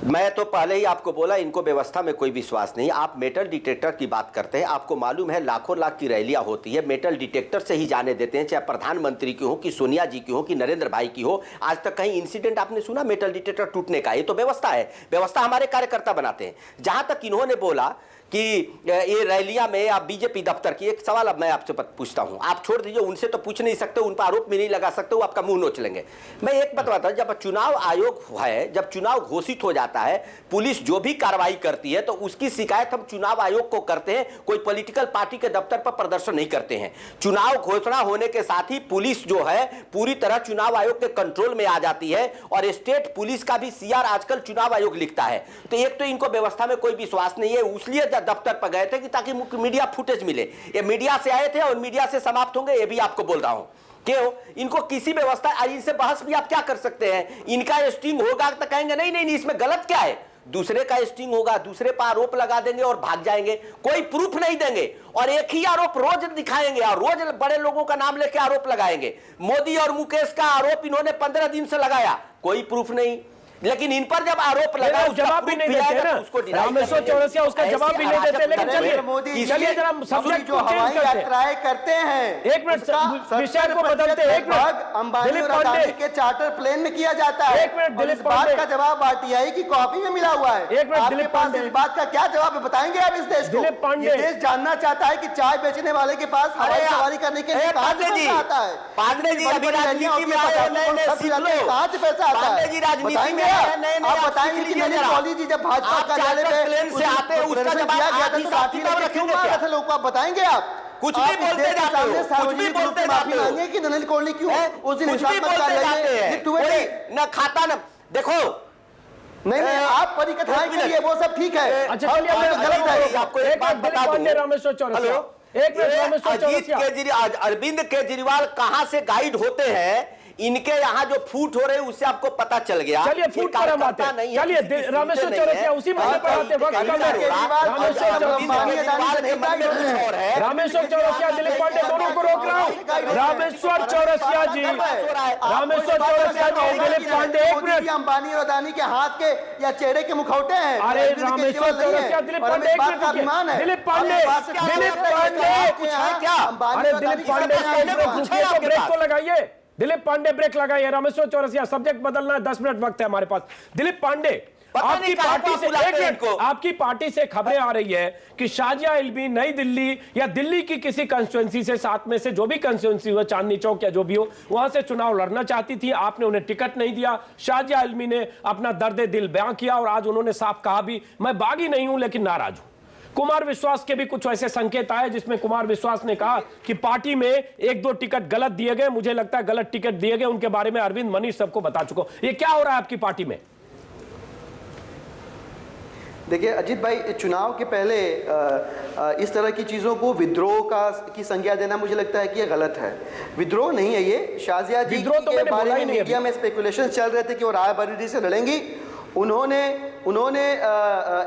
मैं तो पहले ही आपको बोला इनको व्यवस्था में कोई विश्वास नहीं। आप मेटल डिटेक्टर की बात करते हैं, आपको मालूम है लाखों लाख की रैलियां होती है, मेटल डिटेक्टर से ही जाने देते हैं, चाहे प्रधानमंत्री की हो, कि सोनिया जी की हो, कि नरेंद्र भाई की हो। आज तक कहीं इंसिडेंट आपने सुना मेटल डिटेक्टर टूटने का? ये तो व्यवस्था है, व्यवस्था हमारे कार्यकर्ता बनाते हैं। जहां तक इन्होंने बोला कि ये रैलियां में या बीजेपी दफ्तर की, एक सवाल अब मैं आपसे पूछता हूं, आप छोड़ दीजिए, उनसे तो पूछ नहीं सकते, उन पर आरोप भी नहीं लगा सकते, वो आपका मुंह नोच लेंगे। मैं एक बात बताता हूं, जब चुनाव आयोग है, जब चुनाव घोषित हो जाता है, पुलिस जो भी कार्रवाई करती है तो उसकी शिकायत हम चुनाव आयोग को करते हैं, कोई पॉलिटिकल पार्टी के दफ्तर पर प्रदर्शन नहीं करते हैं। चुनाव घोषणा होने के साथ ही पुलिस जो है पूरी तरह चुनाव आयोग के कंट्रोल में आ जाती है, और स्टेट पुलिस का भी सीआर आजकल चुनाव आयोग लिखता है। तो एक तो इनको व्यवस्था में कोई विश्वास नहीं है, इसलिए दफ्तर पर गए थे कि ताकि मीडिया फुटेज मिले। ये मीडिया से आए थे और मीडिया से समाप्त होंगे, ये भी आपको बोल रहा हूं। क्यों? इनको किसी व्यवस्था, इनसे बहस भी आप क्या कर सकते हैं? इनका स्टिंग होगा तो कहेंगे नहीं नहीं नहीं, इसमें गलत क्या है। दूसरे का स्टिंग होगा, दूसरे पर आरोप लगा देंगे और भाग जाएंगे, कोई प्रूफ नहीं देंगे, और एक ही आरोप रोज दिखाएंगे और रोज बड़े लोगों का नाम लेके आरोप लगाएंगे। मोदी और मुकेश का आरोप इन्होंने 15 दिन से लगाया, कोई प्रूफ नहीं। लेकिन इन पर जब आरोप लगा, जवाब भी नहीं देते ना, रामेश्वर चौरसिया उसका जवाब भी नहीं देते। लेकिन चलिए जरा सब्जेक्ट जो हवाई यात्राएं करते हैं, एक मिनट विषय को बदलते हैं, एक मिनट अंबानी और अदानी के चार्टर प्लेन में किया जाता है। एक मिनट दिलीप पांडे का जवाब आरटीआई की कॉपी में मिला हुआ है। एक मिनट दिलीप पांडे, इस बात का क्या जवाब बताएंगे आप इस देश को? दिलीप पांडे, ये देश जानना चाहता है कि चाय बेचने वाले के पास हवाई सवारी करने के लिए कहां से पैसा आता है? पांडे जी अभी राजनीति में आए, नए सीख लो, कहां से पैसा आता है? पांडे जी राजनीति में आए, नए बताएंगे कि नरेंद्र मोदी जी जब भाजपा कार्यालय पे प्लेन से आते हैं, उसका जवाब दिया गया था तो साथी रखेंगे क्या लोगों को? आप बताएंगे, आप कुछ भी बोलते जाते हो, कुछ भी बोलते जाते हो कि नरेंद्र कोहली क्यों उस दिन कुछ भी बोलते जाते हैं, न खाता न देखो। नहीं नहीं, आप परिकथाएं करिए, वो सब ठीक है। अच्छा चलिए, गलत है। आपको एक बात बता दूं, रामेश्वर चौरसिया, एक मिनट रामेश्वर चौरसिया, अरविंद केजरीवाल कहां से गाइड होते हैं, इनके यहाँ जो फूट हो रहे हैं उससे आपको पता चल गया। चलिए फूट पर हम आते हैं, चलिए रामेश्वर चौरसिया उसी मुद्दे पर आते वक्त रामेश्वर चौरसिया दिलीप पांडे दोनों को रोक रहा हूँ। रामेश्वर चौरसिया जी, रामेश्वर चौरसिया जी, दिलीप पांडे, एक मिनट। अंबानी और अदानी के हाथ के या चेहरे के मुखौटे हैं। अरे रामेश्वर चौरसिया, दिलीप पांडे, एक मिनट, दिलीप पांडे, दिलीप पांडे क्या? अरे दिलीप पांडे ब्रेक तो लगाइए, दिलीप पांडे ब्रेक लगाइए। रामेश्वर चौरसिया, सब्जेक्ट बदलना है, 10 मिनट वक्त है हमारे पास। दिलीप पांडे, आपकी पार्टी से एक मिनट, आपकी पार्टी से खबरें आ रही है कि शाजिया इल्मी नई दिल्ली या दिल्ली की किसी कंस्टिट्यूएंसी से, साथ में से जो भी कंस्टिट्यूएंसी हो, चांदनी चौक या जो भी हो, वहां से चुनाव लड़ना चाहती थी, आपने उन्हें टिकट नहीं दिया। शाजिया इल्मी ने अपना दर्द दिल बयां किया और आज उन्होंने साफ कहा भी, मैं बागी नहीं हूं लेकिन नाराज हूं। कुमार विश्वास के भी कुछ ऐसे संकेत आए जिसमें कुमार विश्वास ने कहा कि पार्टी में 1-2 टिकट गलत दिए गए, मुझे लगता है गलत टिकट दिए गए, उनके बारे में अरविंद मनीष सबको बता चुका। ये क्या हो रहा है आपकी पार्टी में? देखिए अजीत भाई, चुनाव के पहले इस तरह की चीज़ों को विद्रोह की संज्ञा देना मुझे लगता है कि ये गलत है। विद्रोह नहीं है ये। शाजिया जी के बारे में मीडिया में स्पेकुलेशन चल रहे थे कि वो रायबरेली से लड़ेंगी। उन्होंने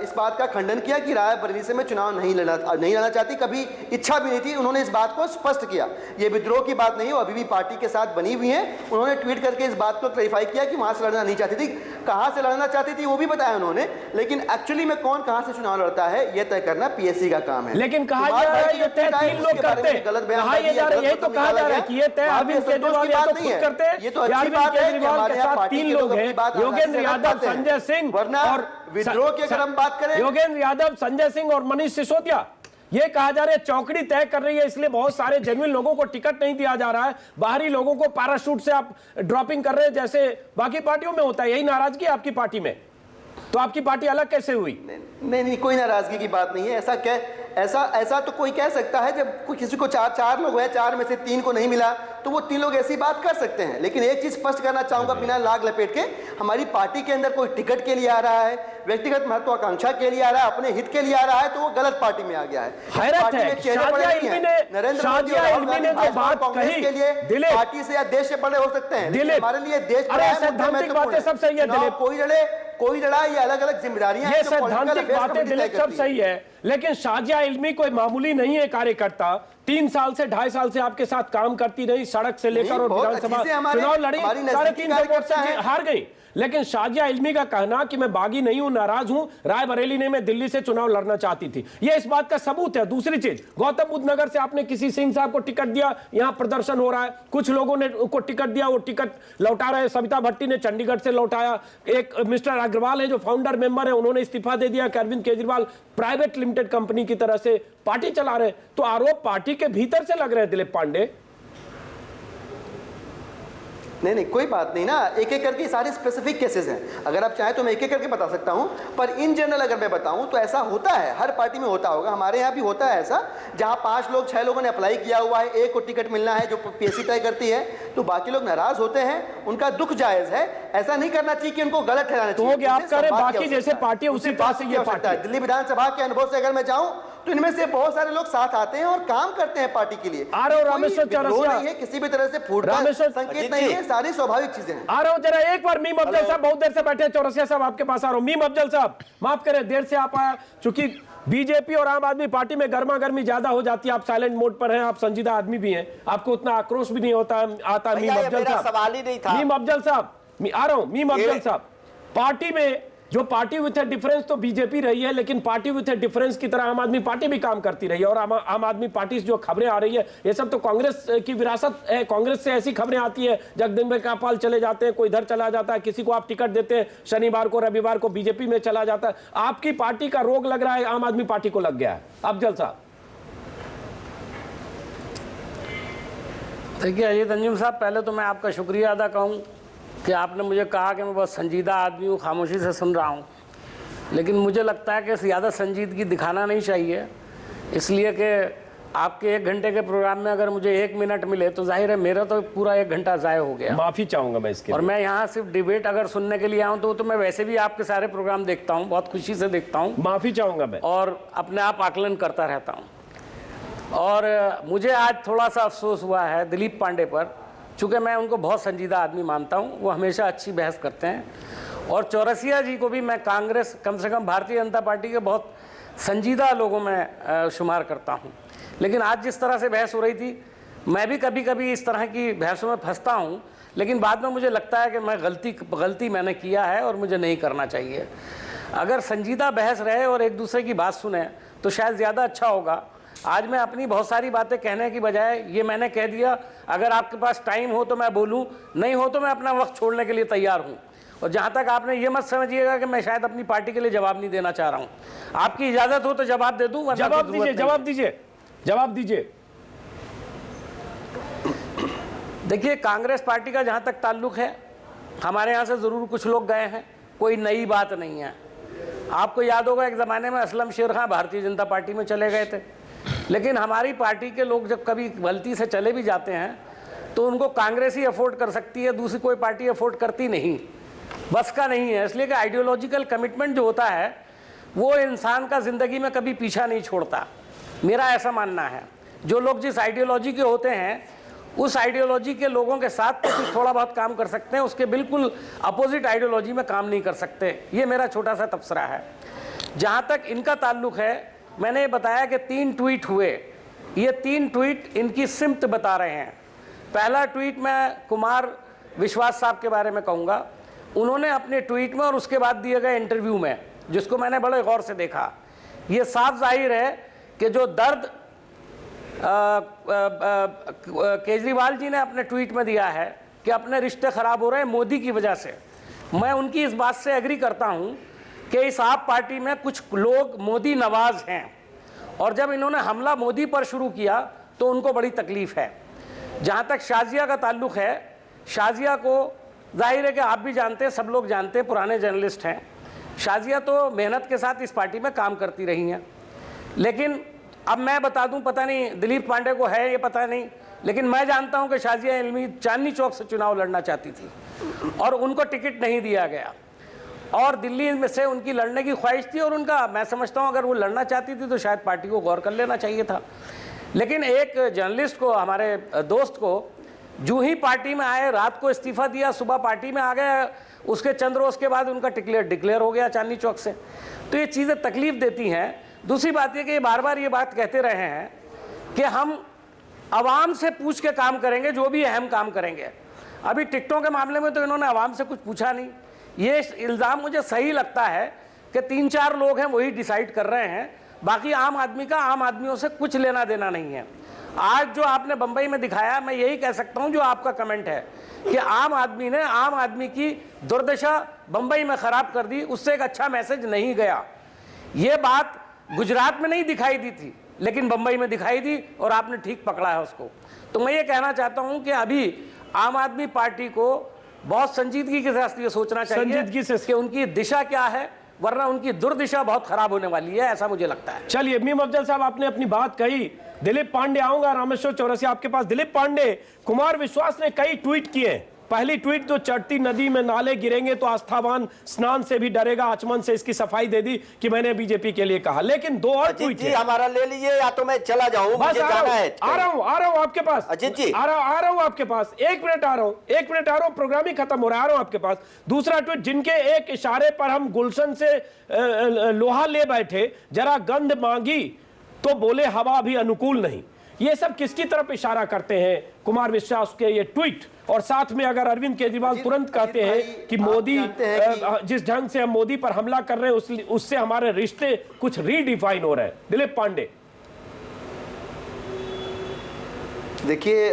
इस बात का खंडन किया कि रायबरेली से मैं चुनाव नहीं लड़ना चाहती, कभी इच्छा भी नहीं थी। उन्होंने इस बात को स्पष्ट किया, ये विद्रोह की बात नहीं है, वो अभी भी पार्टी के साथ बनी हुई हैं। उन्होंने ट्वीट करके इस बात को क्लैरिफाई किया कि वहां से लड़ना नहीं चाहती थी। कहां से लड़ना चाहती थी वो भी बताया उन्होंने, लेकिन एक्चुअली में कौन कहां से चुनाव लड़ता है ये तय करना पीएससी का काम है। लेकिन कहा जा रहा है ये तय 3 लोग करते हैं, गलत बयान यही तो कहा जा रहा है कि ये तय अरविंद केजरीवाल ये तो खुद करते हैं। ये तो अच्छी बात है कि हमारे यहाँ पार्टी 3 लोग हैं, योगेंद्र यादव, संजय सिंह, और विद्रोह की अगर हम बात करें, योगेंद्र यादव, संजय सिंह और मनीष सिसोदिया। ये कहा जा रहा है चौकड़ी तय कर रही है, इसलिए बहुत सारे जेन्युइन लोगों को टिकट नहीं दिया जा रहा है, बाहरी लोगों को पैराशूट से आप ड्रॉपिंग कर रहे हैं जैसे बाकी पार्टियों में होता है। यही नाराजगी आपकी पार्टी में, तो आपकी पार्टी अलग कैसे हुई? नहीं, कोई नाराजगी की बात नहीं है। ऐसा तो कोई कह सकता है जब कोई किसी को चार लोग हैं, 4 में से 3 को नहीं मिला, तो वो 3 लोग ऐसी बात कर सकते हैं। लेकिन एक चीज स्पष्ट करना चाहूंगा बिना लाग लपेट के, हमारी पार्टी के अंदर कोई टिकट के लिए आ रहा है, व्यक्तिगत महत्वाकांक्षा के लिए आ रहा है, अपने हित के लिए आ रहा है, तो वो गलत पार्टी में आ गया है। हैरत है, नरेंद्र मोदी जो बात कही के लिए पार्टी से या देश से बड़े हो सकते हैं, हमारे लिए देश सैद्धांतिक बातें सब सही है दिलीप, कोई लड़ाई, ये अलग अलग जिम्मेदारियां, ये सैद्धांतिक बातें दिलीप सब सही है, लेकिन शाजिया इल्मी कोई मामूली नहीं है कार्यकर्ता। 3 साल से 2.5 साल से आपके साथ काम करती रही, सड़क से लेकर और विधानसभा चुनाव लड़ी, 3.5 वोट से हार गई। लेकिन शाजिया इल्मी का कहना कि मैं बागी नहीं हूं, नाराज हूं, रायबरेली नहीं, मैं दिल्ली से चुनाव लड़ना चाहती थी, यह इस बात का सबूत है। दूसरी चीज, गौतम बुद्ध नगर से आपने किसी सिंह साहब को टिकट दिया, यहां प्रदर्शन हो रहा है, कुछ लोगों ने उनको टिकट दिया, वो टिकट लौटा रहे। सविता भट्टी ने चंडीगढ़ से लौटाया। एक मिस्टर अग्रवाल है जो फाउंडर मेंबर है, उन्होंने इस्तीफा दे दिया। Arvind Kejriwal private limited company की तरह से पार्टी चला रहे। तो आरोप पार्टी के भीतर से लग रहे हैं दिलीप पांडे। नहीं, कोई बात नहीं ना, एक एक करके सारे स्पेसिफिक केसेस हैं। अगर आप चाहें तो मैं एक एक करके बता सकता हूं, पर इन जनरल अगर मैं बताऊं तो ऐसा होता है, हर पार्टी में होता होगा, हमारे यहाँ भी होता है ऐसा, जहां 5 लोग 6 लोगों ने अप्लाई किया हुआ है, एक को टिकट मिलना है जो पीएससी तय करती है, तो बाकी लोग नाराज होते हैं, उनका दुख जायज है। ऐसा नहीं करना चाहिए कि उनको गलत ठहराना चाहिए। आप करें बाकी जैसे पार्टी उसी पास से ये पार्टी। दिल्ली विधानसभा के अनुभव से अगर मैं जाऊं तो इनमें से बहुत सारे लोग साथ आते हैं और काम करते हैं पार्टी के लिए। रामेश्वर चौरसिया नहीं है, किसी भी तरह से फूट का संकेत नहीं है, सारी स्वाभाविक चीजें हैं। आ रहा हूं जरा एक बार। मीम अफजल साहब बहुत देर से बैठे, चौरसिया साहब आपके पास आ रहा हूं। मीम अफजल साहब माफ करें, देर से आप आया, चूंकि बीजेपी और आम आदमी पार्टी में गर्मा गर्मी ज्यादा हो जाती है। आप साइलेंट मोड पर हैं, आप संजीदा आदमी भी हैं, आपको उतना आक्रोश भी नहीं होता आता। मीम अफजल साहब, सवाल ही नहीं था। मीम अफजल साहब आ रहा हूं। मीम अफजल साहब, पार्टी में जो पार्टी विथ ए डिफरेंस तो बीजेपी रही है, लेकिन पार्टी विथ ए डिफरेंस की तरह आम आदमी पार्टी भी काम करती रही है। और आम आदमी पार्टी से जो खबरें आ रही है, ये सब तो कांग्रेस की विरासत है। कांग्रेस से ऐसी खबरें आती है, जगदम्बिका पाल चले जाते हैं, कोई इधर चला जाता है, किसी को आप टिकट देते हैं, शनिवार को रविवार को बीजेपी में चला जाता है। आपकी पार्टी का रोग लग रहा है, आम आदमी पार्टी को लग गया है। अफजल साहब देखिए अजीत अंजुम साहब, पहले तो मैं आपका शुक्रिया अदा कहूँ कि आपने मुझे कहा कि मैं बहुत संजीदा आदमी हूँ, खामोशी से सुन रहा हूँ, लेकिन मुझे लगता है कि ज़्यादा संजीदगी दिखाना नहीं चाहिए, इसलिए कि आपके 1 घंटे के प्रोग्राम में अगर मुझे 1 मिनट मिले तो जाहिर है मेरा तो पूरा 1 घंटा ज़ाय हो गया। माफ़ी चाहूँगा मैं इसके और मैं यहाँ सिर्फ डिबेट अगर सुनने के लिए आऊँ तो मैं वैसे भी आपके सारे प्रोग्राम देखता हूँ, बहुत खुशी से देखता हूँ। माफ़ी चाहूँगा मैं, और अपने आप आकलन करता रहता हूँ। और मुझे आज थोड़ा सा अफसोस हुआ है दिलीप पांडे पर, चूँकि मैं उनको बहुत संजीदा आदमी मानता हूँ, वो हमेशा अच्छी बहस करते हैं। और चौरसिया जी को भी मैं कांग्रेस, कम से कम भारतीय जनता पार्टी के बहुत संजीदा लोगों में शुमार करता हूँ। लेकिन आज जिस तरह से बहस हो रही थी, मैं भी कभी कभी इस तरह की बहसों में फंसता हूँ, लेकिन बाद में मुझे लगता है कि मैं गलती मैंने किया है और मुझे नहीं करना चाहिए। अगर संजीदा बहस रहे और एक दूसरे की बात सुने तो शायद ज़्यादा अच्छा होगा। आज मैं अपनी बहुत सारी बातें कहने की बजाय ये मैंने कह दिया, अगर आपके पास टाइम हो तो मैं बोलूं, नहीं हो तो मैं अपना वक्त छोड़ने के लिए तैयार हूं। और जहां तक आपने ये मत समझिएगा कि मैं शायद अपनी पार्टी के लिए जवाब नहीं देना चाह रहा हूं। आपकी इजाजत हो तो जवाब दे दूं। जवाब दीजिए। देखिए, कांग्रेस पार्टी का जहां तक ताल्लुक है, हमारे यहाँ से ज़रूर कुछ लोग गए हैं, कोई नई बात नहीं है। आपको याद होगा एक ज़माने में असलम शेर खां भारतीय जनता पार्टी में चले गए थे, लेकिन हमारी पार्टी के लोग जब कभी गलती से चले भी जाते हैं तो उनको कांग्रेस ही अफोर्ड कर सकती है, दूसरी कोई पार्टी अफोर्ड करती नहीं, बस का नहीं है। इसलिए कि आइडियोलॉजिकल कमिटमेंट जो होता है वो इंसान का ज़िंदगी में कभी पीछा नहीं छोड़ता, मेरा ऐसा मानना है। जो लोग जिस आइडियोलॉजी के होते हैं उस आइडियोलॉजी के लोगों के साथ तो कुछ थोड़ा बहुत काम कर सकते हैं, उसके बिल्कुल अपोजिट आइडियोलॉजी में काम नहीं कर सकते। ये मेरा छोटा सा तबसरा है। जहाँ तक इनका ताल्लुक है, मैंने बताया कि 3 ट्वीट हुए, ये 3 ट्वीट इनकी सिमत बता रहे हैं। पहला ट्वीट मैं कुमार विश्वास साहब के बारे में कहूँगा। उन्होंने अपने ट्वीट में और उसके बाद दिए गए इंटरव्यू में, जिसको मैंने बड़े गौर से देखा, ये साफ जाहिर है कि जो दर्द केजरीवाल जी ने अपने ट्वीट में दिया है कि अपने रिश्ते ख़राब हो रहे हैं मोदी की वजह से, मैं उनकी इस बात से एग्री करता हूँ कि इस आप पार्टी में कुछ लोग मोदी नवाज हैं, और जब इन्होंने हमला मोदी पर शुरू किया तो उनको बड़ी तकलीफ़ है। जहाँ तक शाजिया का ताल्लुक़ है, शाजिया को जाहिर है कि आप भी जानते हैं, सब लोग जानते हैं, पुराने जर्नलिस्ट हैं। शाजिया तो मेहनत के साथ इस पार्टी में काम करती रही हैं, लेकिन अब मैं बता दूं, पता नहीं दिलीप पांडे को है ये पता नहीं, लेकिन मैं जानता हूं कि शाजिया इल्मी चांदनी चौक से चुनाव लड़ना चाहती थी और उनको टिकट नहीं दिया गया, और दिल्ली में से उनकी लड़ने की ख्वाहिश थी, और उनका, मैं समझता हूं अगर वो लड़ना चाहती थी तो शायद पार्टी को गौर कर लेना चाहिए था। लेकिन एक जर्नलिस्ट को, हमारे दोस्त को, जो ही पार्टी में आए, रात को इस्तीफ़ा दिया, सुबह पार्टी में आ गए, उसके चंद रोज़ के बाद उनका डिक्लेयर हो गया चांदनी चौक से। तो ये चीज़ें तकलीफ़ देती हैं। दूसरी बात यह कि बार बार ये बात कहते रहे हैं कि हम आवाम से पूछ के काम करेंगे, जो भी अहम काम करेंगे। अभी टिकटों के मामले में तो इन्होंने आवाम से कुछ पूछा नहीं, ये इल्ज़ाम मुझे सही लगता है कि 3-4 लोग हैं वही डिसाइड कर रहे हैं, बाकी आम आदमी का आम आदमियों से कुछ लेना देना नहीं है। आज जो आपने बंबई में दिखाया, मैं यही कह सकता हूं जो आपका कमेंट है कि आम आदमी ने आम आदमी की दुर्दशा बंबई में खराब कर दी, उससे एक अच्छा मैसेज नहीं गया। ये बात गुजरात में नहीं दिखाई दी थी लेकिन बंबई में दिखाई दी और आपने ठीक पकड़ा है उसको। तो मैं ये कहना चाहता हूं कि अभी आम आदमी पार्टी को बहुत संजीदगी के साथ ये सोचना चाहिए कि उनकी दिशा क्या है, वरना उनकी दुर्दिशा बहुत खराब होने वाली है, ऐसा मुझे लगता है। चलिए मीम अफजल साहब, आपने अपनी बात कही। दिलीप पांडे आऊंगा, रामेश्वर चौरसिया आपके पास। दिलीप पांडे, कुमार विश्वास ने कई ट्वीट किए। पहली ट्वीट तो चढ़ती नदी में नाले गिरेंगे तो आस्थावान स्नान से भी डरेगा, आचमन से इसकी सफाई दे दी कि मैंने बीजेपी के लिए कहा। लेकिन दो और ट्वीट जी हमारा ले लीजिए या तो मैं चला जाऊं, बस मुझे जाना है। आ रहा हूं आपके पास। अजीत जी आ रहा हूं आपके पास, 1 मिनट आ रहा हूं, प्रोग्राम ही खत्म हो रहा है, आ रहा हूं आपके पास। दूसरा ट्वीट, जिनके एक इशारे पर हम गुलशन से लोहा ले बैठे, जरा गंध मांगी तो बोले हवा भी अनुकूल नहीं। ये सब किसकी तरफ इशारा करते हैं? कुमार विश्वास के ये ट्वीट, और साथ में अगर अरविंद केजरीवाल तुरंत कहते हैं कि मोदी, जिस ढंग से हम मोदी पर हमला कर रहे हैं उससे हमारे रिश्ते कुछ रीडिफाइन हो रहे हैं। दिलीप पांडे, देखिए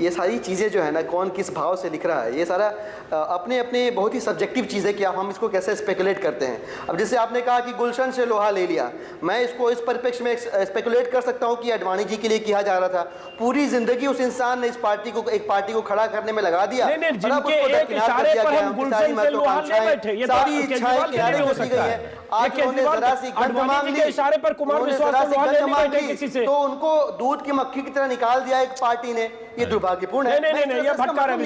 ये सारी चीज़ें जो है ना, कौन किस भाव से लिख रहा है, ये सारा अपने अपने बहुत ही सब्जेक्टिव चीज़ है कि हम इसको कैसे स्पेकुलेट करते हैं। अब जैसे आपने कहा कि गुलशन से लोहा ले लिया, मैं इसको इस परिप्रेक्ष्य में स्पेकुलेट कर सकता हूँ कि अडवाणी जी के लिए किया जा रहा था। पूरी जिंदगी उस इंसान ने इस पार्टी को, एक पार्टी को खड़ा करने में लगा दिया। सारी इशारे पर कुमार विश्वास तो उनको दूध की मक्खी की तरह निकाल दिया एक पार्टी ने। ये दुर्भाग्यपूर्ण है। नहीं, ये भटका रहा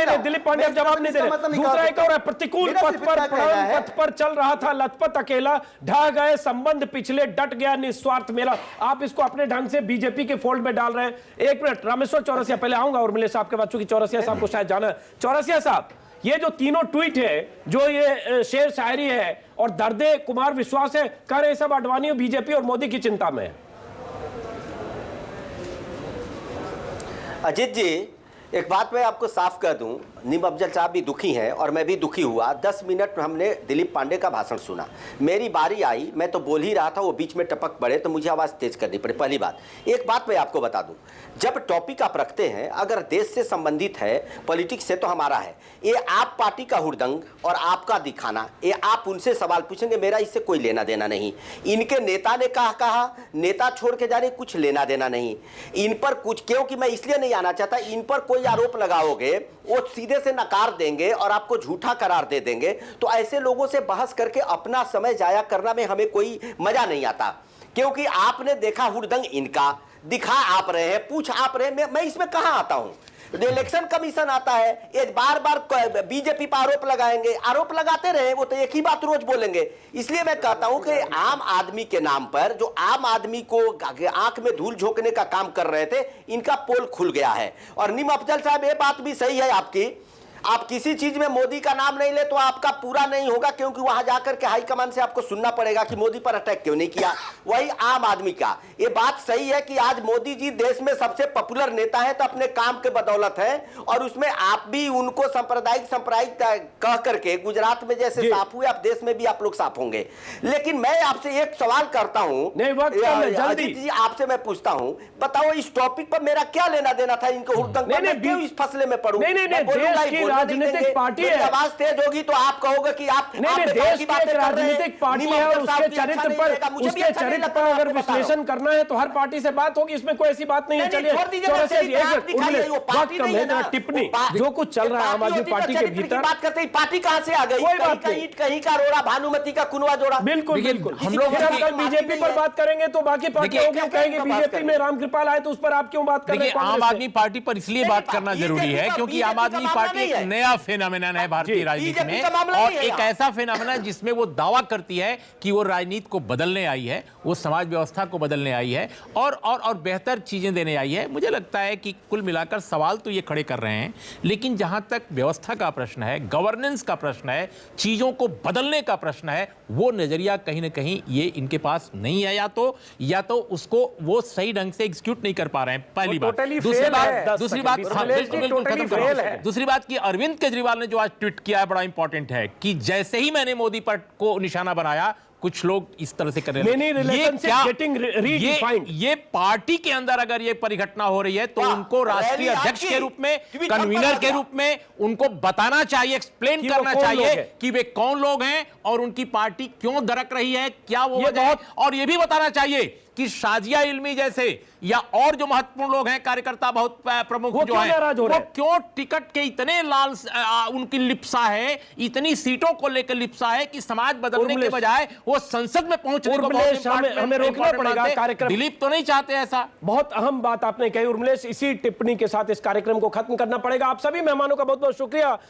है। दिलीप पांडे अब जवाब नहीं दे रहे। दूसरा एक और है, प्रतिकूल पथ पर चल रहा था लथपथ अकेला, ढह गए संबंध पिछले, डट गया निस्वार्थ मेला। आप इसको अपने ढंग से बीजेपी के फोल्ड में डाल रहे हैं। 1 मिनट, रामेश्वर चौरसिया पहले आऊंगा और मिले साहब के बाद, चूंकि चौरसिया साहब को शायद जाना है। चौरसिया साहब, ये जो तीनों ट्वीट है, जो ये शेर शायरी है और दर्दे कुमार विश्वास है, कह रहे सब अडवाणी बीजेपी और मोदी की चिंता में है। अजीत जी, एक बात मैं आपको साफ कर दूं, नीम अफजल साहब भी दुखी हैं और मैं भी दुखी हुआ। 10 मिनट हमने दिलीप पांडे का भाषण सुना, मेरी बारी आई, मैं तो बोल ही रहा था, वो बीच में टपक पड़े तो मुझे आवाज़ तेज करनी पड़ी। पहली बात, एक बात मैं आपको बता दूं, जब टॉपिक आप रखते हैं, अगर देश से संबंधित है, पॉलिटिक्स से, तो हमारा है। ये आप पार्टी का हुड़दंग और आपका दिखाना, ये आप उनसे सवाल पूछेंगे, मेरा इससे कोई लेना देना नहीं। इनके नेता ने कहा, नेता छोड़ के जा रहे, कुछ लेना देना नहीं। इन पर कुछ, क्योंकि मैं इसलिए नहीं आना चाहता, इन पर कोई आरोप लगाओगे वो सीधे से नकार देंगे और आपको झूठा करार दे देंगे। तो ऐसे लोगों से बहस करके अपना समय जाया करना में हमें कोई मजा नहीं आता, क्योंकि आपने देखा हुड़दंग इनका, दिखा आप रहे हैं, पूछ आप रहे हैं, मैं इसमें कहां आता हूं? इलेक्शन कमीशन आता है, ये बार बार बीजेपी पर आरोप लगाएंगे, आरोप लगाते रहे, वो तो एक ही बात रोज बोलेंगे। इसलिए मैं कहता हूं कि आम आदमी के नाम पर, जो आम आदमी को आंख में धूल झोंकने का काम कर रहे थे, इनका पोल खुल गया है। और नीम अफजल साहब, ये बात भी सही है आपकी, आप किसी चीज में मोदी का नाम नहीं ले तो आपका पूरा नहीं होगा, क्योंकि वहां जाकर के हाईकमान से आपको सुनना पड़ेगा कि मोदी पर अटैक क्यों नहीं किया। वही आम आदमी का, ये बात सही है कि आज मोदी जी देश में सबसे पॉपुलर नेता है, तो अपने काम के बदौलत है, और उसमें आप भी उनको सांप्रदायिक कह करके गुजरात में जैसे साफ हुए, आप देश में भी आप लोग साफ होंगे। लेकिन मैं आपसे एक सवाल करता हूं, अजीत जी आपसे मैं पूछता हूं, बताओ इस टॉपिक पर मेरा क्या लेना देना था? इनको हुड़दंग पर मैं क्यों इस फसले में पड़ूं? राजनीतिक पार्टी है, आवाज तेज होगी तो आप कहोगे कि आप देश की एक राजनीतिक पार्टी है और उसके चरित्र पर अगर विश्लेषण करना है तो हर पार्टी से बात होगी, इसमें कोई ऐसी बात नहीं है। चलिए टिप्पणी, जो कुछ चल रहा है आम आदमी पार्टी के भीतर, बात करते ही पार्टी कहां से आ गई? कोई बात नहीं, कहीं का रोड़ा, भानुमति का कुनवा जोड़ा। बिल्कुल बिल्कुल। हम लोग कल बीजेपी पर बात करेंगे तो बाकी पार्टियों क्यों कहेंगे बीजेपी में रामकृपाल आए तो उस पर आप क्यों बात कर रहे हैं? आम आदमी पार्टी पर इसलिए बात करना जरूरी है क्योंकि आम आदमी पार्टी एक नया फेनोमेनन है भारतीय राजनीति में, और एक ऐसा फेनोमेनन जिसमें वो दावा करती है कि वो राजनीति को बदलने आई है, वो समाज व्यवस्था को बदलने आई है और बेहतर चीजें देने आई है। मुझे लगता है कि कुल मिलाकर सवाल तो ये खड़े कर रहे हैं, लेकिन जहां तक व्यवस्था का प्रश्न है, गवर्नेंस का प्रश्न है, चीजों को बदलने का प्रश्न है, वो नजरिया कहीं ना कहीं ये इनके पास नहीं है, या तो उसको वो सही ढंग से एग्जीक्यूट नहीं कर पा रहे हैं। पहली बात। दूसरी बात की अरविंद केजरीवाल ने जो आज ट्वीट किया है बड़ा इंपॉर्टेंट है कि जैसे ही मैंने मोदी पर को निशाना बनाया, कुछ लोग इस तरह से कर रहे हैं। ये पार्टी के अंदर अगर ये परिघटना हो रही है तो उनको राष्ट्रीय अध्यक्ष के रूप में, कन्वीनर के रूप में उनको बताना चाहिए, एक्सप्लेन करना चाहिए कि वे कौन लोग हैं और उनकी पार्टी क्यों दरक रही है, क्या वो वजह है। और ये भी बताना चाहिए कि शाजिया इल्मी जैसे या और जो महत्वपूर्ण लोग हैं, कार्यकर्ता बहुत प्रमुख जो हैं, वो क्यों टिकट के इतने लाल उनकी लिप्सा है, इतनी सीटों को लेकर लिप्सा है कि समाज बदलने के बजाय वो संसद में पहुंचने को हमें रोकना पड़ेगा कार्यक्रम। दिलीप तो नहीं चाहते ऐसा। बहुत अहम बात आपने कही उर्मिलेश, इसी टिप्पणी के साथ इस कार्यक्रम को खत्म करना पड़ेगा। आप सभी मेहमानों का बहुत बहुत शुक्रिया